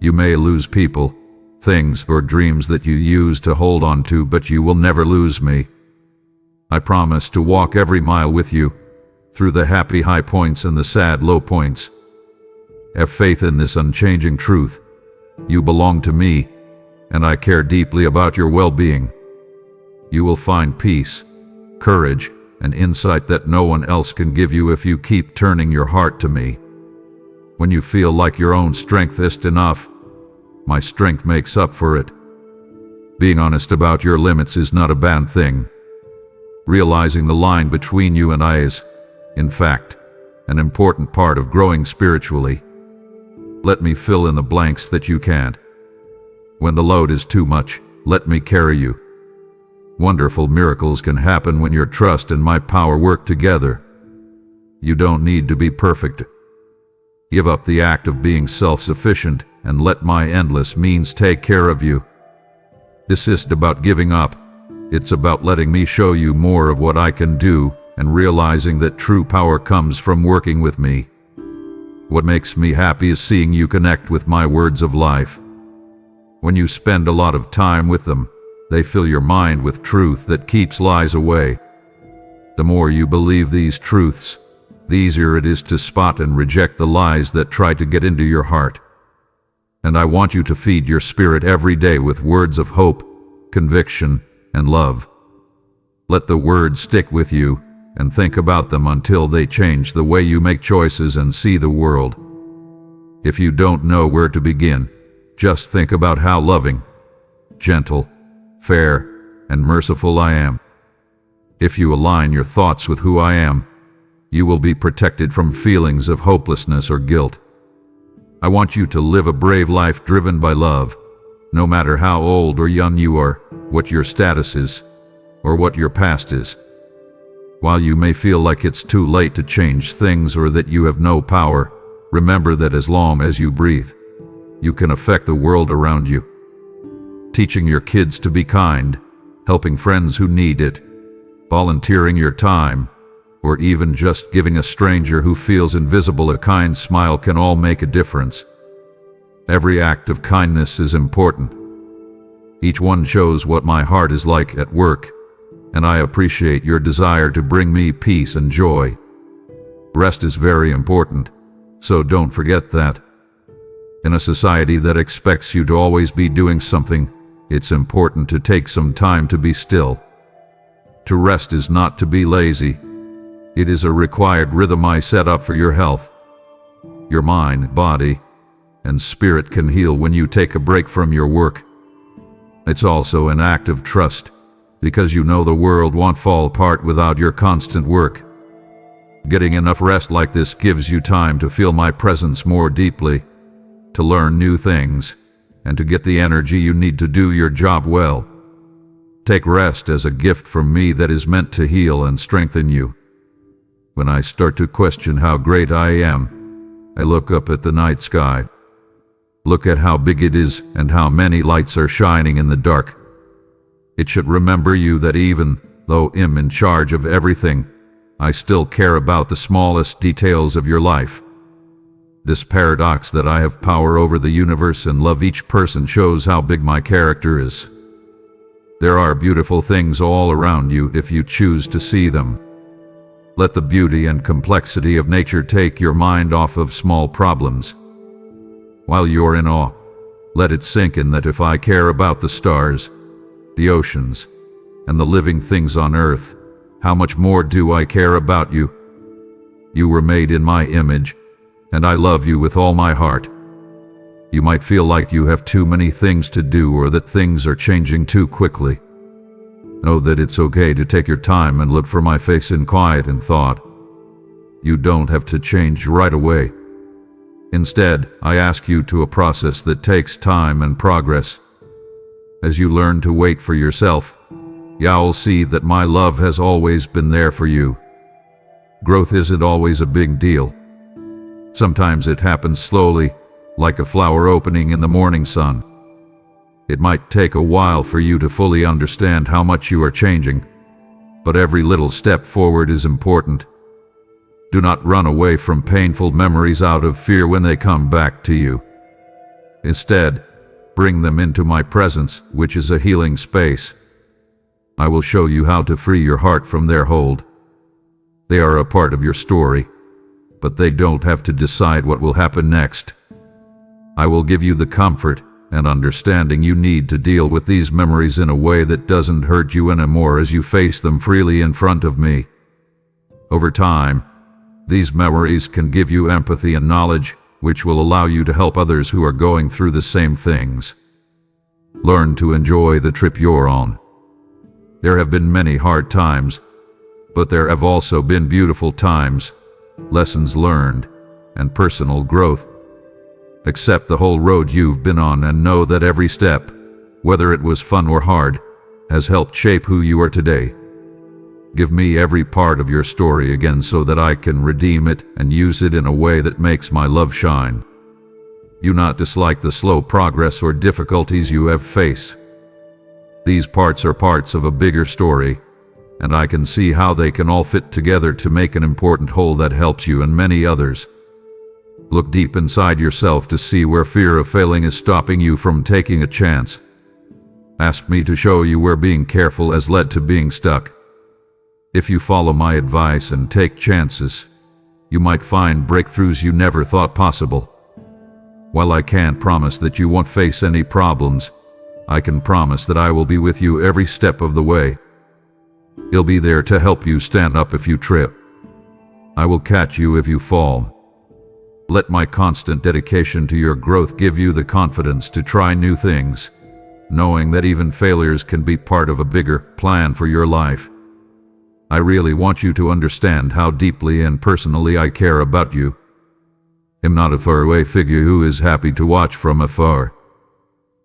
You may lose people, things, or dreams that you used to hold on to, but you will never lose me. I promise to walk every mile with you, through the happy high points and the sad low points. Have faith in this unchanging truth. You belong to me, and I care deeply about your well-being. You will find peace, courage, and insight that no one else can give you if you keep turning your heart to me. When you feel like your own strength isn't enough, my strength makes up for it. Being honest about your limits is not a bad thing. Realizing the line between you and I is, in fact, an important part of growing spiritually. Let me fill in the blanks that you can't. When the load is too much, let me carry you. Wonderful miracles can happen when your trust and my power work together. You don't need to be perfect. Give up the act of being self-sufficient and let my endless means take care of you. This isn't about giving up. It's about letting me show you more of what I can do and realizing that true power comes from working with me. What makes me happy is seeing you connect with my words of life. When you spend a lot of time with them, they fill your mind with truth that keeps lies away. The more you believe these truths, the easier it is to spot and reject the lies that try to get into your heart. And I want you to feed your spirit every day with words of hope, conviction, and love. Let the words stick with you, and think about them until they change the way you make choices and see the world. If you don't know where to begin, Just think about how loving, gentle, fair, and merciful I am. If you align your thoughts with who I am, you will be protected from feelings of hopelessness or guilt. I want you to live a brave life driven by love, no matter how old or young you are, what your status is, or what your past is. While you may feel like it's too late to change things or that you have no power, remember that as long as you breathe, you can affect the world around you. Teaching your kids to be kind, helping friends who need it, volunteering your time, or even just giving a stranger who feels invisible a kind smile can all make a difference. Every act of kindness is important. Each one shows what my heart is like at work, and I appreciate your desire to bring me peace and joy. Rest is very important, so don't forget that. In a society that expects you to always be doing something, it's important to take some time to be still. To rest is not to be lazy. It is a required rhythm I set up for your health. Your mind, body, and spirit can heal when you take a break from your work. It's also an act of trust, because you know the world won't fall apart without your constant work. Getting enough rest like this gives you time to feel my presence more deeply, to learn new things, and to get the energy you need to do your job well. Take rest as a gift from me that is meant to heal and strengthen you. When I start to question how great I am, I look up at the night sky. Look at how big it is and how many lights are shining in the dark. It should remember you that even though I'm in charge of everything, I still care about the smallest details of your life. This paradox that I have power over the universe and love each person shows how big my character is. There are beautiful things all around you if you choose to see them. Let the beauty and complexity of nature take your mind off of small problems. While you're in awe, let it sink in that if I care about the stars, the oceans, and the living things on earth, how much more do I care about you? You were made in my image, and I love you with all my heart. You might feel like you have too many things to do or that things are changing too quickly. Know that it's okay to take your time and look for my face in quiet and thought. You don't have to change right away. Instead, I ask you to a process that takes time and progress. As you learn to wait for yourself, you'll see that my love has always been there for you. Growth isn't always a big deal. Sometimes it happens slowly, like a flower opening in the morning sun. It might take a while for you to fully understand how much you are changing, but every little step forward is important. Do not run away from painful memories out of fear when they come back to you. Instead, bring them into my presence, which is a healing space. I will show you how to free your heart from their hold. They are a part of your story, but they don't have to decide what will happen next. I will give you the comfort and understanding you need to deal with these memories in a way that doesn't hurt you anymore as you face them freely in front of me. Over time, these memories can give you empathy and knowledge, which will allow you to help others who are going through the same things. Learn to enjoy the trip you're on. There have been many hard times, but there have also been beautiful times, lessons learned, and personal growth. Accept the whole road you've been on and know that every step, whether it was fun or hard, has helped shape who you are today. Give me every part of your story again so that I can redeem it and use it in a way that makes my love shine. You not dislike the slow progress or difficulties you have faced. These parts are parts of a bigger story, and I can see how they can all fit together to make an important whole that helps you and many others. Look deep inside yourself to see where fear of failing is stopping you from taking a chance. Ask me to show you where being careful has led to being stuck. If you follow my advice and take chances, you might find breakthroughs you never thought possible. While I can't promise that you won't face any problems, I can promise that I will be with you every step of the way. I'll be there to help you stand up if you trip. I will catch you if you fall. Let my constant dedication to your growth give you the confidence to try new things, knowing that even failures can be part of a bigger plan for your life. I really want you to understand how deeply and personally I care about you. I'm not a faraway figure who is happy to watch from afar.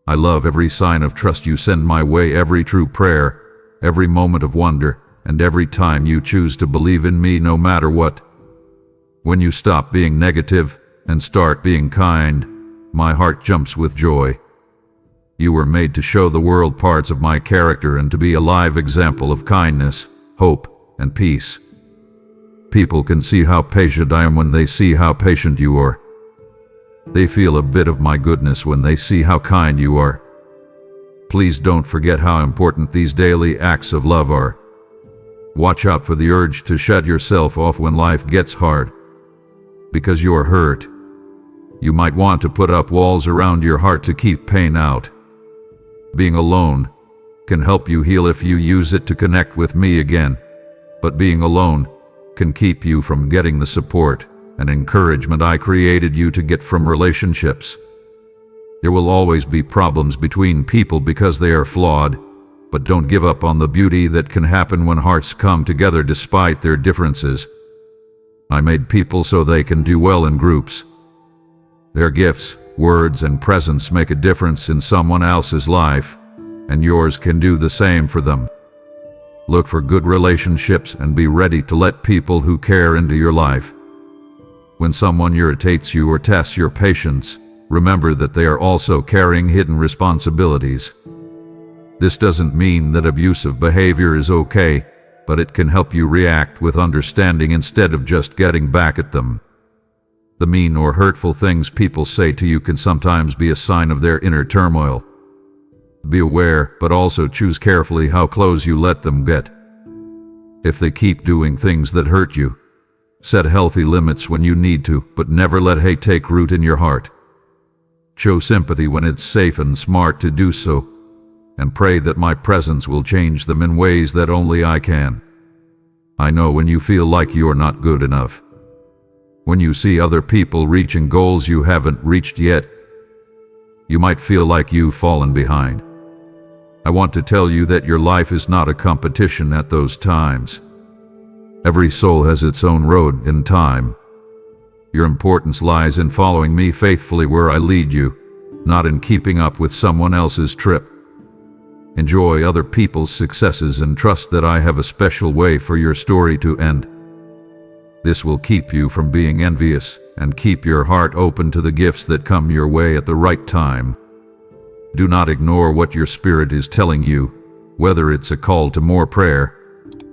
I love every sign of trust you send my way, every true prayer, every moment of wonder, and every time you choose to believe in me no matter what. When you stop being negative and start being kind, my heart jumps with joy. You were made to show the world parts of my character and to be a live example of kindness, hope, and peace. People can see how patient I am when they see how patient you are. They feel a bit of my goodness when they see how kind you are. Please don't forget how important these daily acts of love are. Watch out for the urge to shut yourself off when life gets hard. Because you're hurt, you might want to put up walls around your heart to keep pain out. Being alone can help you heal if you use it to connect with me again, but being alone can keep you from getting the support and encouragement I created you to get from relationships. There will always be problems between people because they are flawed, but don't give up on the beauty that can happen when hearts come together despite their differences. I made people so they can do well in groups. Their gifts, words, and presence make a difference in someone else's life, and yours can do the same for them. Look for good relationships and be ready to let people who care into your life. When someone irritates you or tests your patience, remember that they are also carrying hidden responsibilities. This doesn't mean that abusive behavior is okay, but it can help you react with understanding instead of just getting back at them. The mean or hurtful things people say to you can sometimes be a sign of their inner turmoil. Be aware, but also choose carefully how close you let them get. If they keep doing things that hurt you, set healthy limits when you need to, but never let hate take root in your heart. Show sympathy when it's safe and smart to do so, and pray that my presence will change them in ways that only I can. I know when you feel like you're not good enough. When you see other people reaching goals you haven't reached yet, you might feel like you've fallen behind. I want to tell you that your life is not a competition at those times. Every soul has its own road and time. Your importance lies in following me faithfully where I lead you, not in keeping up with someone else's trip. Enjoy other people's successes and trust that I have a special way for your story to end. This will keep you from being envious and keep your heart open to the gifts that come your way at the right time. Do not ignore what your spirit is telling you, whether it's a call to more prayer,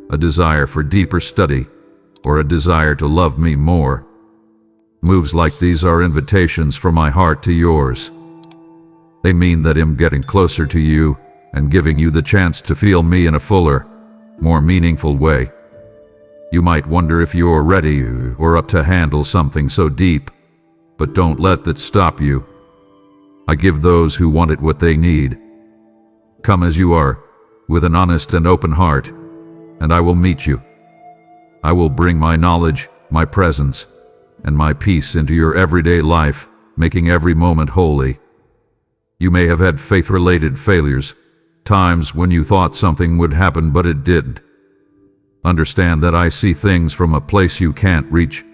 a desire for deeper study, or a desire to love me more. Moves like these are invitations from my heart to yours. They mean that I'm getting closer to you and giving you the chance to feel me in a fuller, more meaningful way. You might wonder if you're ready or up to handle something so deep, but don't let that stop you. I give those who want it what they need. Come as you are, with an honest and open heart, and I will meet you. I will bring my knowledge, my presence, and my peace into your everyday life, making every moment holy. You may have had faith-related failures, times when you thought something would happen but it didn't. Understand that I see things from a place you can't reach.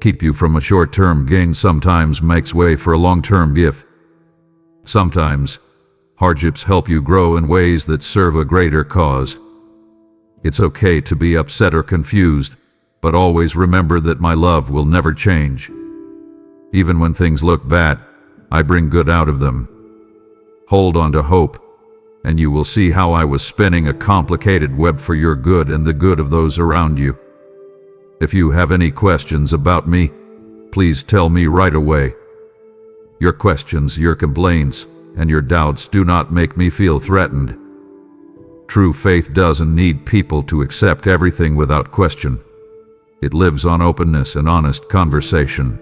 Keep you from a short-term gain sometimes makes way for a long-term gift. Sometimes, hardships help you grow in ways that serve a greater cause. It's okay to be upset or confused, but always remember that my love will never change. Even when things look bad, I bring good out of them. Hold on to hope, and you will see how I was spinning a complicated web for your good and the good of those around you. If you have any questions about me, please tell me right away. Your questions, your complaints, and your doubts do not make me feel threatened. True faith doesn't need people to accept everything without question. It lives on openness and honest conversation.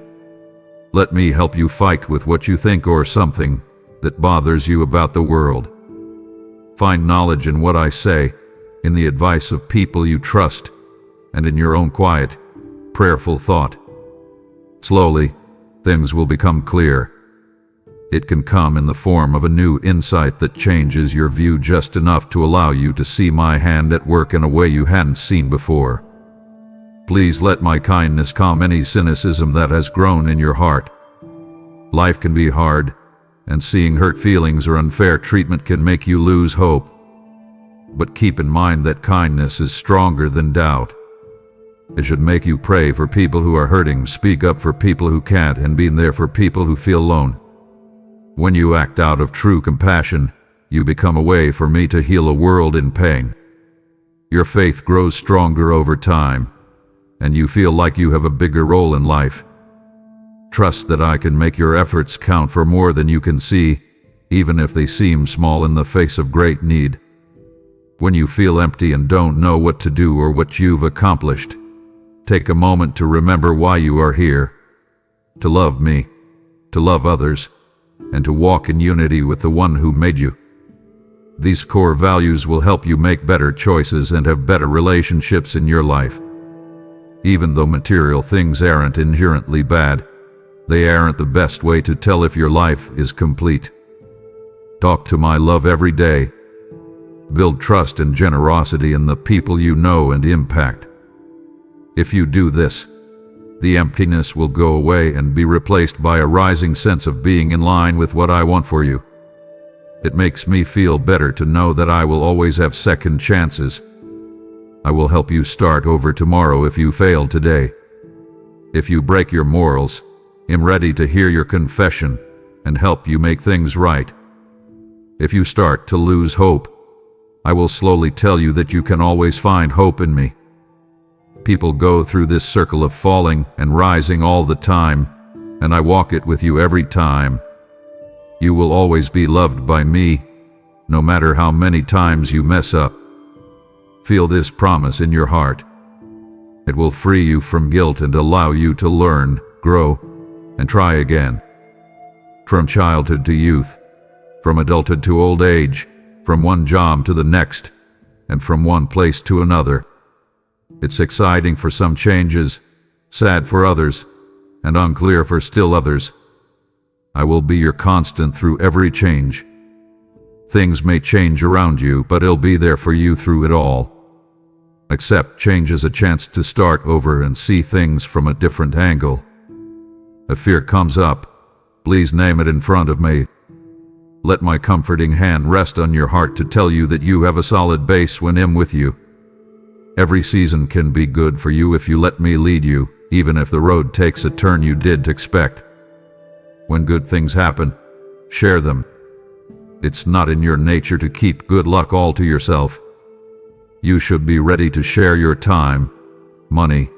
Let me help you fight with what you think or something that bothers you about the world. Find knowledge in what I say, in the advice of people you trust, and in your own quiet, prayerful thought. Slowly, things will become clear. It can come in the form of a new insight that changes your view just enough to allow you to see my hand at work in a way you hadn't seen before. Please let my kindness calm any cynicism that has grown in your heart. Life can be hard, and seeing hurt feelings or unfair treatment can make you lose hope. But keep in mind that kindness is stronger than doubt. It should make you pray for people who are hurting, speak up for people who can't, and be there for people who feel alone. When you act out of true compassion, you become a way for me to heal a world in pain. Your faith grows stronger over time, and you feel like you have a bigger role in life. Trust that I can make your efforts count for more than you can see, even if they seem small in the face of great need. When you feel empty and don't know what to do or what you've accomplished, take a moment to remember why you are here: to love me, to love others, and to walk in unity with the one who made you. These core values will help you make better choices and have better relationships in your life. Even though material things aren't inherently bad, they aren't the best way to tell if your life is complete. Talk to my love every day. Build trust and generosity in the people you know and impact. If you do this, the emptiness will go away and be replaced by a rising sense of being in line with what I want for you. It makes me feel better to know that I will always have second chances. I will help you start over tomorrow if you fail today. If you break your morals, I'm ready to hear your confession and help you make things right. If you start to lose hope, I will slowly tell you that you can always find hope in me. People go through this circle of falling and rising all the time, and I walk it with you every time. You will always be loved by me, no matter how many times you mess up. Feel this promise in your heart. It will free you from guilt and allow you to learn, grow, and try again. From childhood to youth, from adulthood to old age, from one job to the next, and from one place to another. It's exciting for some changes, sad for others, and unclear for still others. I will be your constant through every change. Things may change around you, but I'll be there for you through it all. Accept change as a chance to start over and see things from a different angle. If fear comes up, please name it in front of me. Let my comforting hand rest on your heart to tell you that you have a solid base when I'm with you. Every season can be good for you if you let me lead you, even if the road takes a turn you didn't expect. When good things happen, share them. It's not in your nature to keep good luck all to yourself. You should be ready to share your time, money,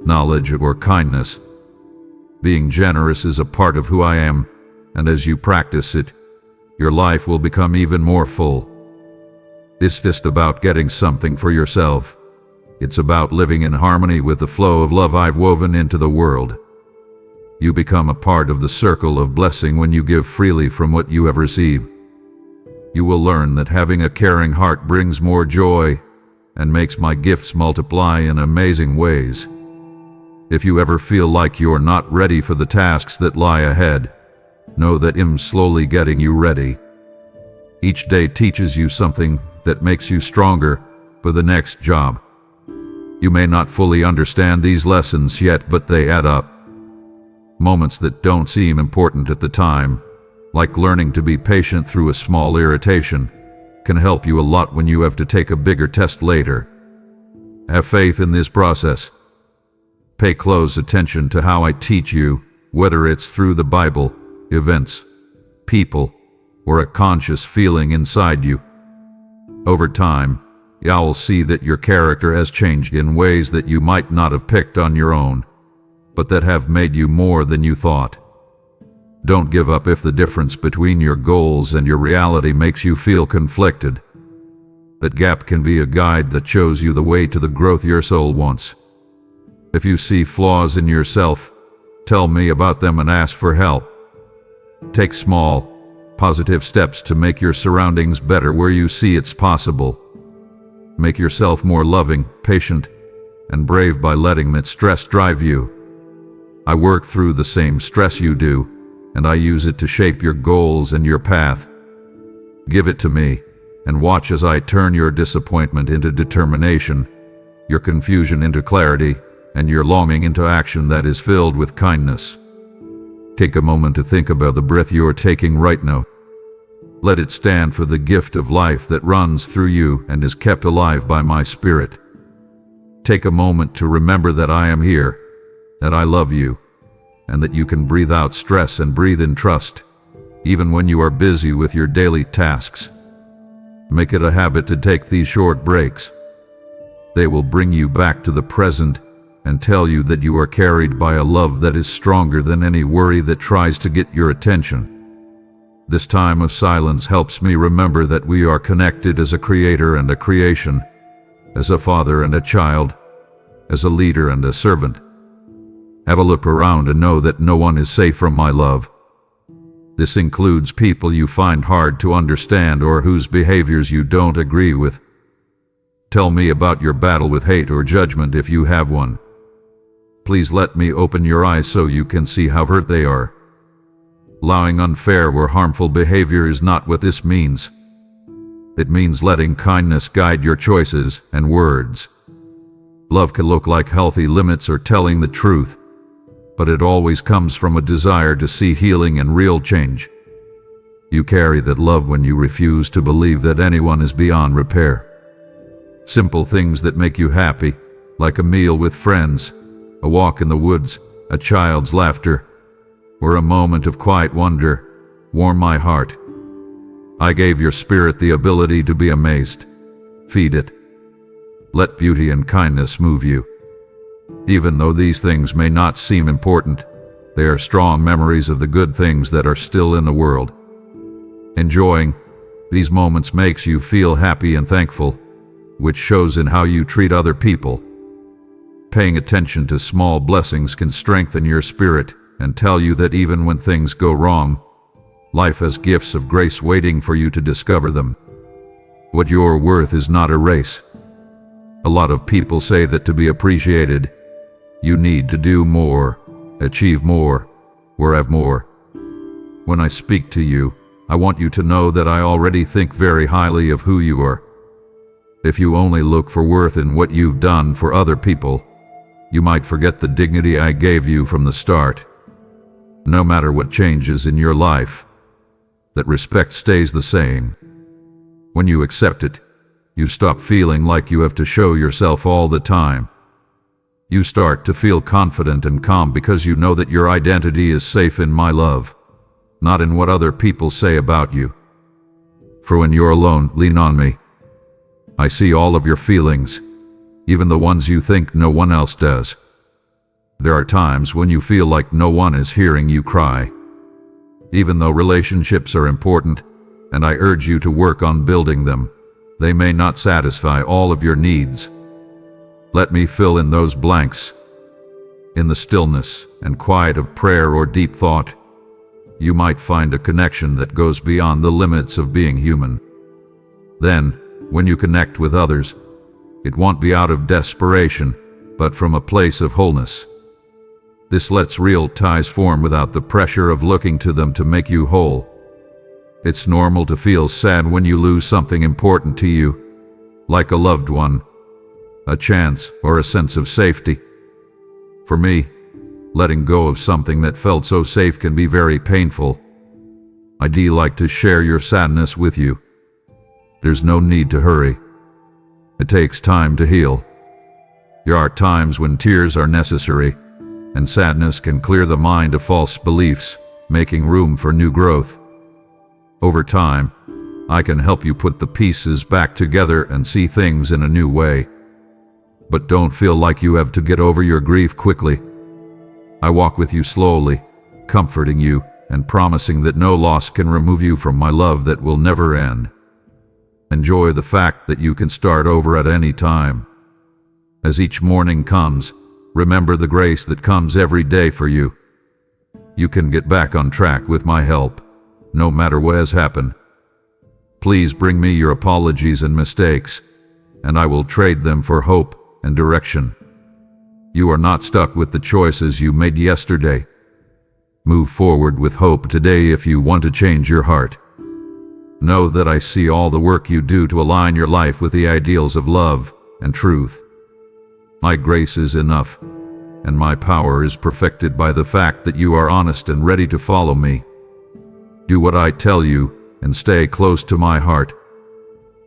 knowledge, or kindness. Being generous is a part of who I am, and as you practice it, your life will become even more full. It's just about getting something for yourself. It's about living in harmony with the flow of love I've woven into the world. You become a part of the circle of blessing when you give freely from what you have received. You will learn that having a caring heart brings more joy and makes my gifts multiply in amazing ways. If you ever feel like you're not ready for the tasks that lie ahead, know that I'm slowly getting you ready. Each day teaches you something that makes you stronger for the next job. You may not fully understand these lessons yet, but they add up. Moments that don't seem important at the time, like learning to be patient through a small irritation, can help you a lot when you have to take a bigger test later. Have faith in this process. Pay close attention to how I teach you, whether it's through the Bible, events, people, or a conscious feeling inside you. Over time, you'll see that your character has changed in ways that you might not have picked on your own, but that have made you more than you thought. Don't give up if the difference between your goals and your reality makes you feel conflicted. That gap can be a guide that shows you the way to the growth your soul wants. If you see flaws in yourself, tell me about them and ask for help. Take small, positive steps to make your surroundings better where you see it's possible. Make yourself more loving, patient, and brave by letting that stress drive you. I work through the same stress you do, and I use it to shape your goals and your path. Give it to me, and watch as I turn your disappointment into determination, your confusion into clarity, and your longing into action that is filled with kindness. Take a moment to think about the breath you are taking right now. Let it stand for the gift of life that runs through you and is kept alive by my Spirit. Take a moment to remember that I am here, that I love you, and that you can breathe out stress and breathe in trust, even when you are busy with your daily tasks. Make it a habit to take these short breaks. They will bring you back to the present and tell you that you are carried by a love that is stronger than any worry that tries to get your attention. This time of silence helps me remember that we are connected as a creator and a creation, as a father and a child, as a leader and a servant. Have a look around and know that no one is safe from my love. This includes people you find hard to understand or whose behaviors you don't agree with. Tell me about your battle with hate or judgment if you have one. Please let me open your eyes so you can see how hurt they are. Allowing unfair or harmful behavior is not what this means. It means letting kindness guide your choices and words. Love can look like healthy limits or telling the truth, but it always comes from a desire to see healing and real change. You carry that love when you refuse to believe that anyone is beyond repair. Simple things that make you happy, like a meal with friends, a walk in the woods, a child's laughter, or a moment of quiet wonder, warm my heart. I gave your spirit the ability to be amazed. Feed it. Let beauty and kindness move you. Even though these things may not seem important, they are strong memories of the good things that are still in the world. Enjoying these moments makes you feel happy and thankful, which shows in how you treat other people. Paying attention to small blessings can strengthen your spirit and tell you that even when things go wrong, life has gifts of grace waiting for you to discover them. What you're worth is not a race. A lot of people say that to be appreciated, you need to do more, achieve more, or have more. When I speak to you, I want you to know that I already think very highly of who you are. If you only look for worth in what you've done for other people, you might forget the dignity I gave you from the start. No matter what changes in your life, that respect stays the same. When you accept it, you stop feeling like you have to show yourself all the time. You start to feel confident and calm because you know that your identity is safe in my love, not in what other people say about you. For when you're alone, lean on me. I see all of your feelings, even the ones you think no one else does. There are times when you feel like no one is hearing you cry. Even though relationships are important, and I urge you to work on building them, they may not satisfy all of your needs. Let me fill in those blanks. In the stillness and quiet of prayer or deep thought, you might find a connection that goes beyond the limits of being human. Then, when you connect with others, it won't be out of desperation, but from a place of wholeness. This lets real ties form without the pressure of looking to them to make you whole. It's normal to feel sad when you lose something important to you, like a loved one, a chance, or a sense of safety. For me, letting go of something that felt so safe can be very painful. I'd like to share your sadness with you. There's no need to hurry. It takes time to heal. There are times when tears are necessary, and sadness can clear the mind of false beliefs, making room for new growth. Over time, I can help you put the pieces back together and see things in a new way. But don't feel like you have to get over your grief quickly. I walk with you slowly, comforting you and promising that no loss can remove you from my love that will never end. Enjoy the fact that you can start over at any time. As each morning comes, remember the grace that comes every day for you. You can get back on track with my help, no matter what has happened. Please bring me your apologies and mistakes, and I will trade them for hope and direction. You are not stuck with the choices you made yesterday. Move forward with hope today if you want to change your heart. Know that I see all the work you do to align your life with the ideals of love and truth. My grace is enough, and my power is perfected by the fact that you are honest and ready to follow me. Do what I tell you and stay close to my heart.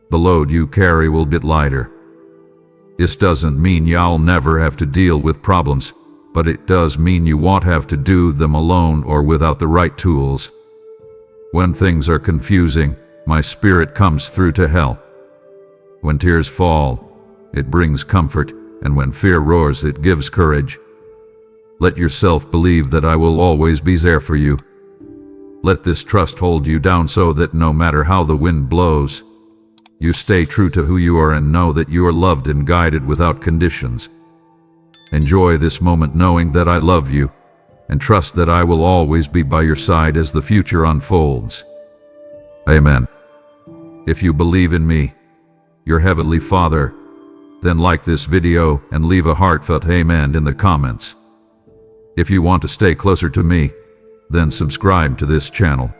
The load you carry will get lighter. This doesn't mean you'll never have to deal with problems, but it does mean you won't have to do them alone or without the right tools. When things are confusing, my spirit comes through to help. When tears fall, it brings comfort, and when fear roars, it gives courage. Let yourself believe that I will always be there for you. Let this trust hold you down so that no matter how the wind blows, you stay true to who you are and know that you are loved and guided without conditions. Enjoy this moment knowing that I love you, and trust that I will always be by your side as the future unfolds. Amen. If you believe in me, your Heavenly Father, then like this video and leave a heartfelt amen in the comments. If you want to stay closer to me, then subscribe to this channel.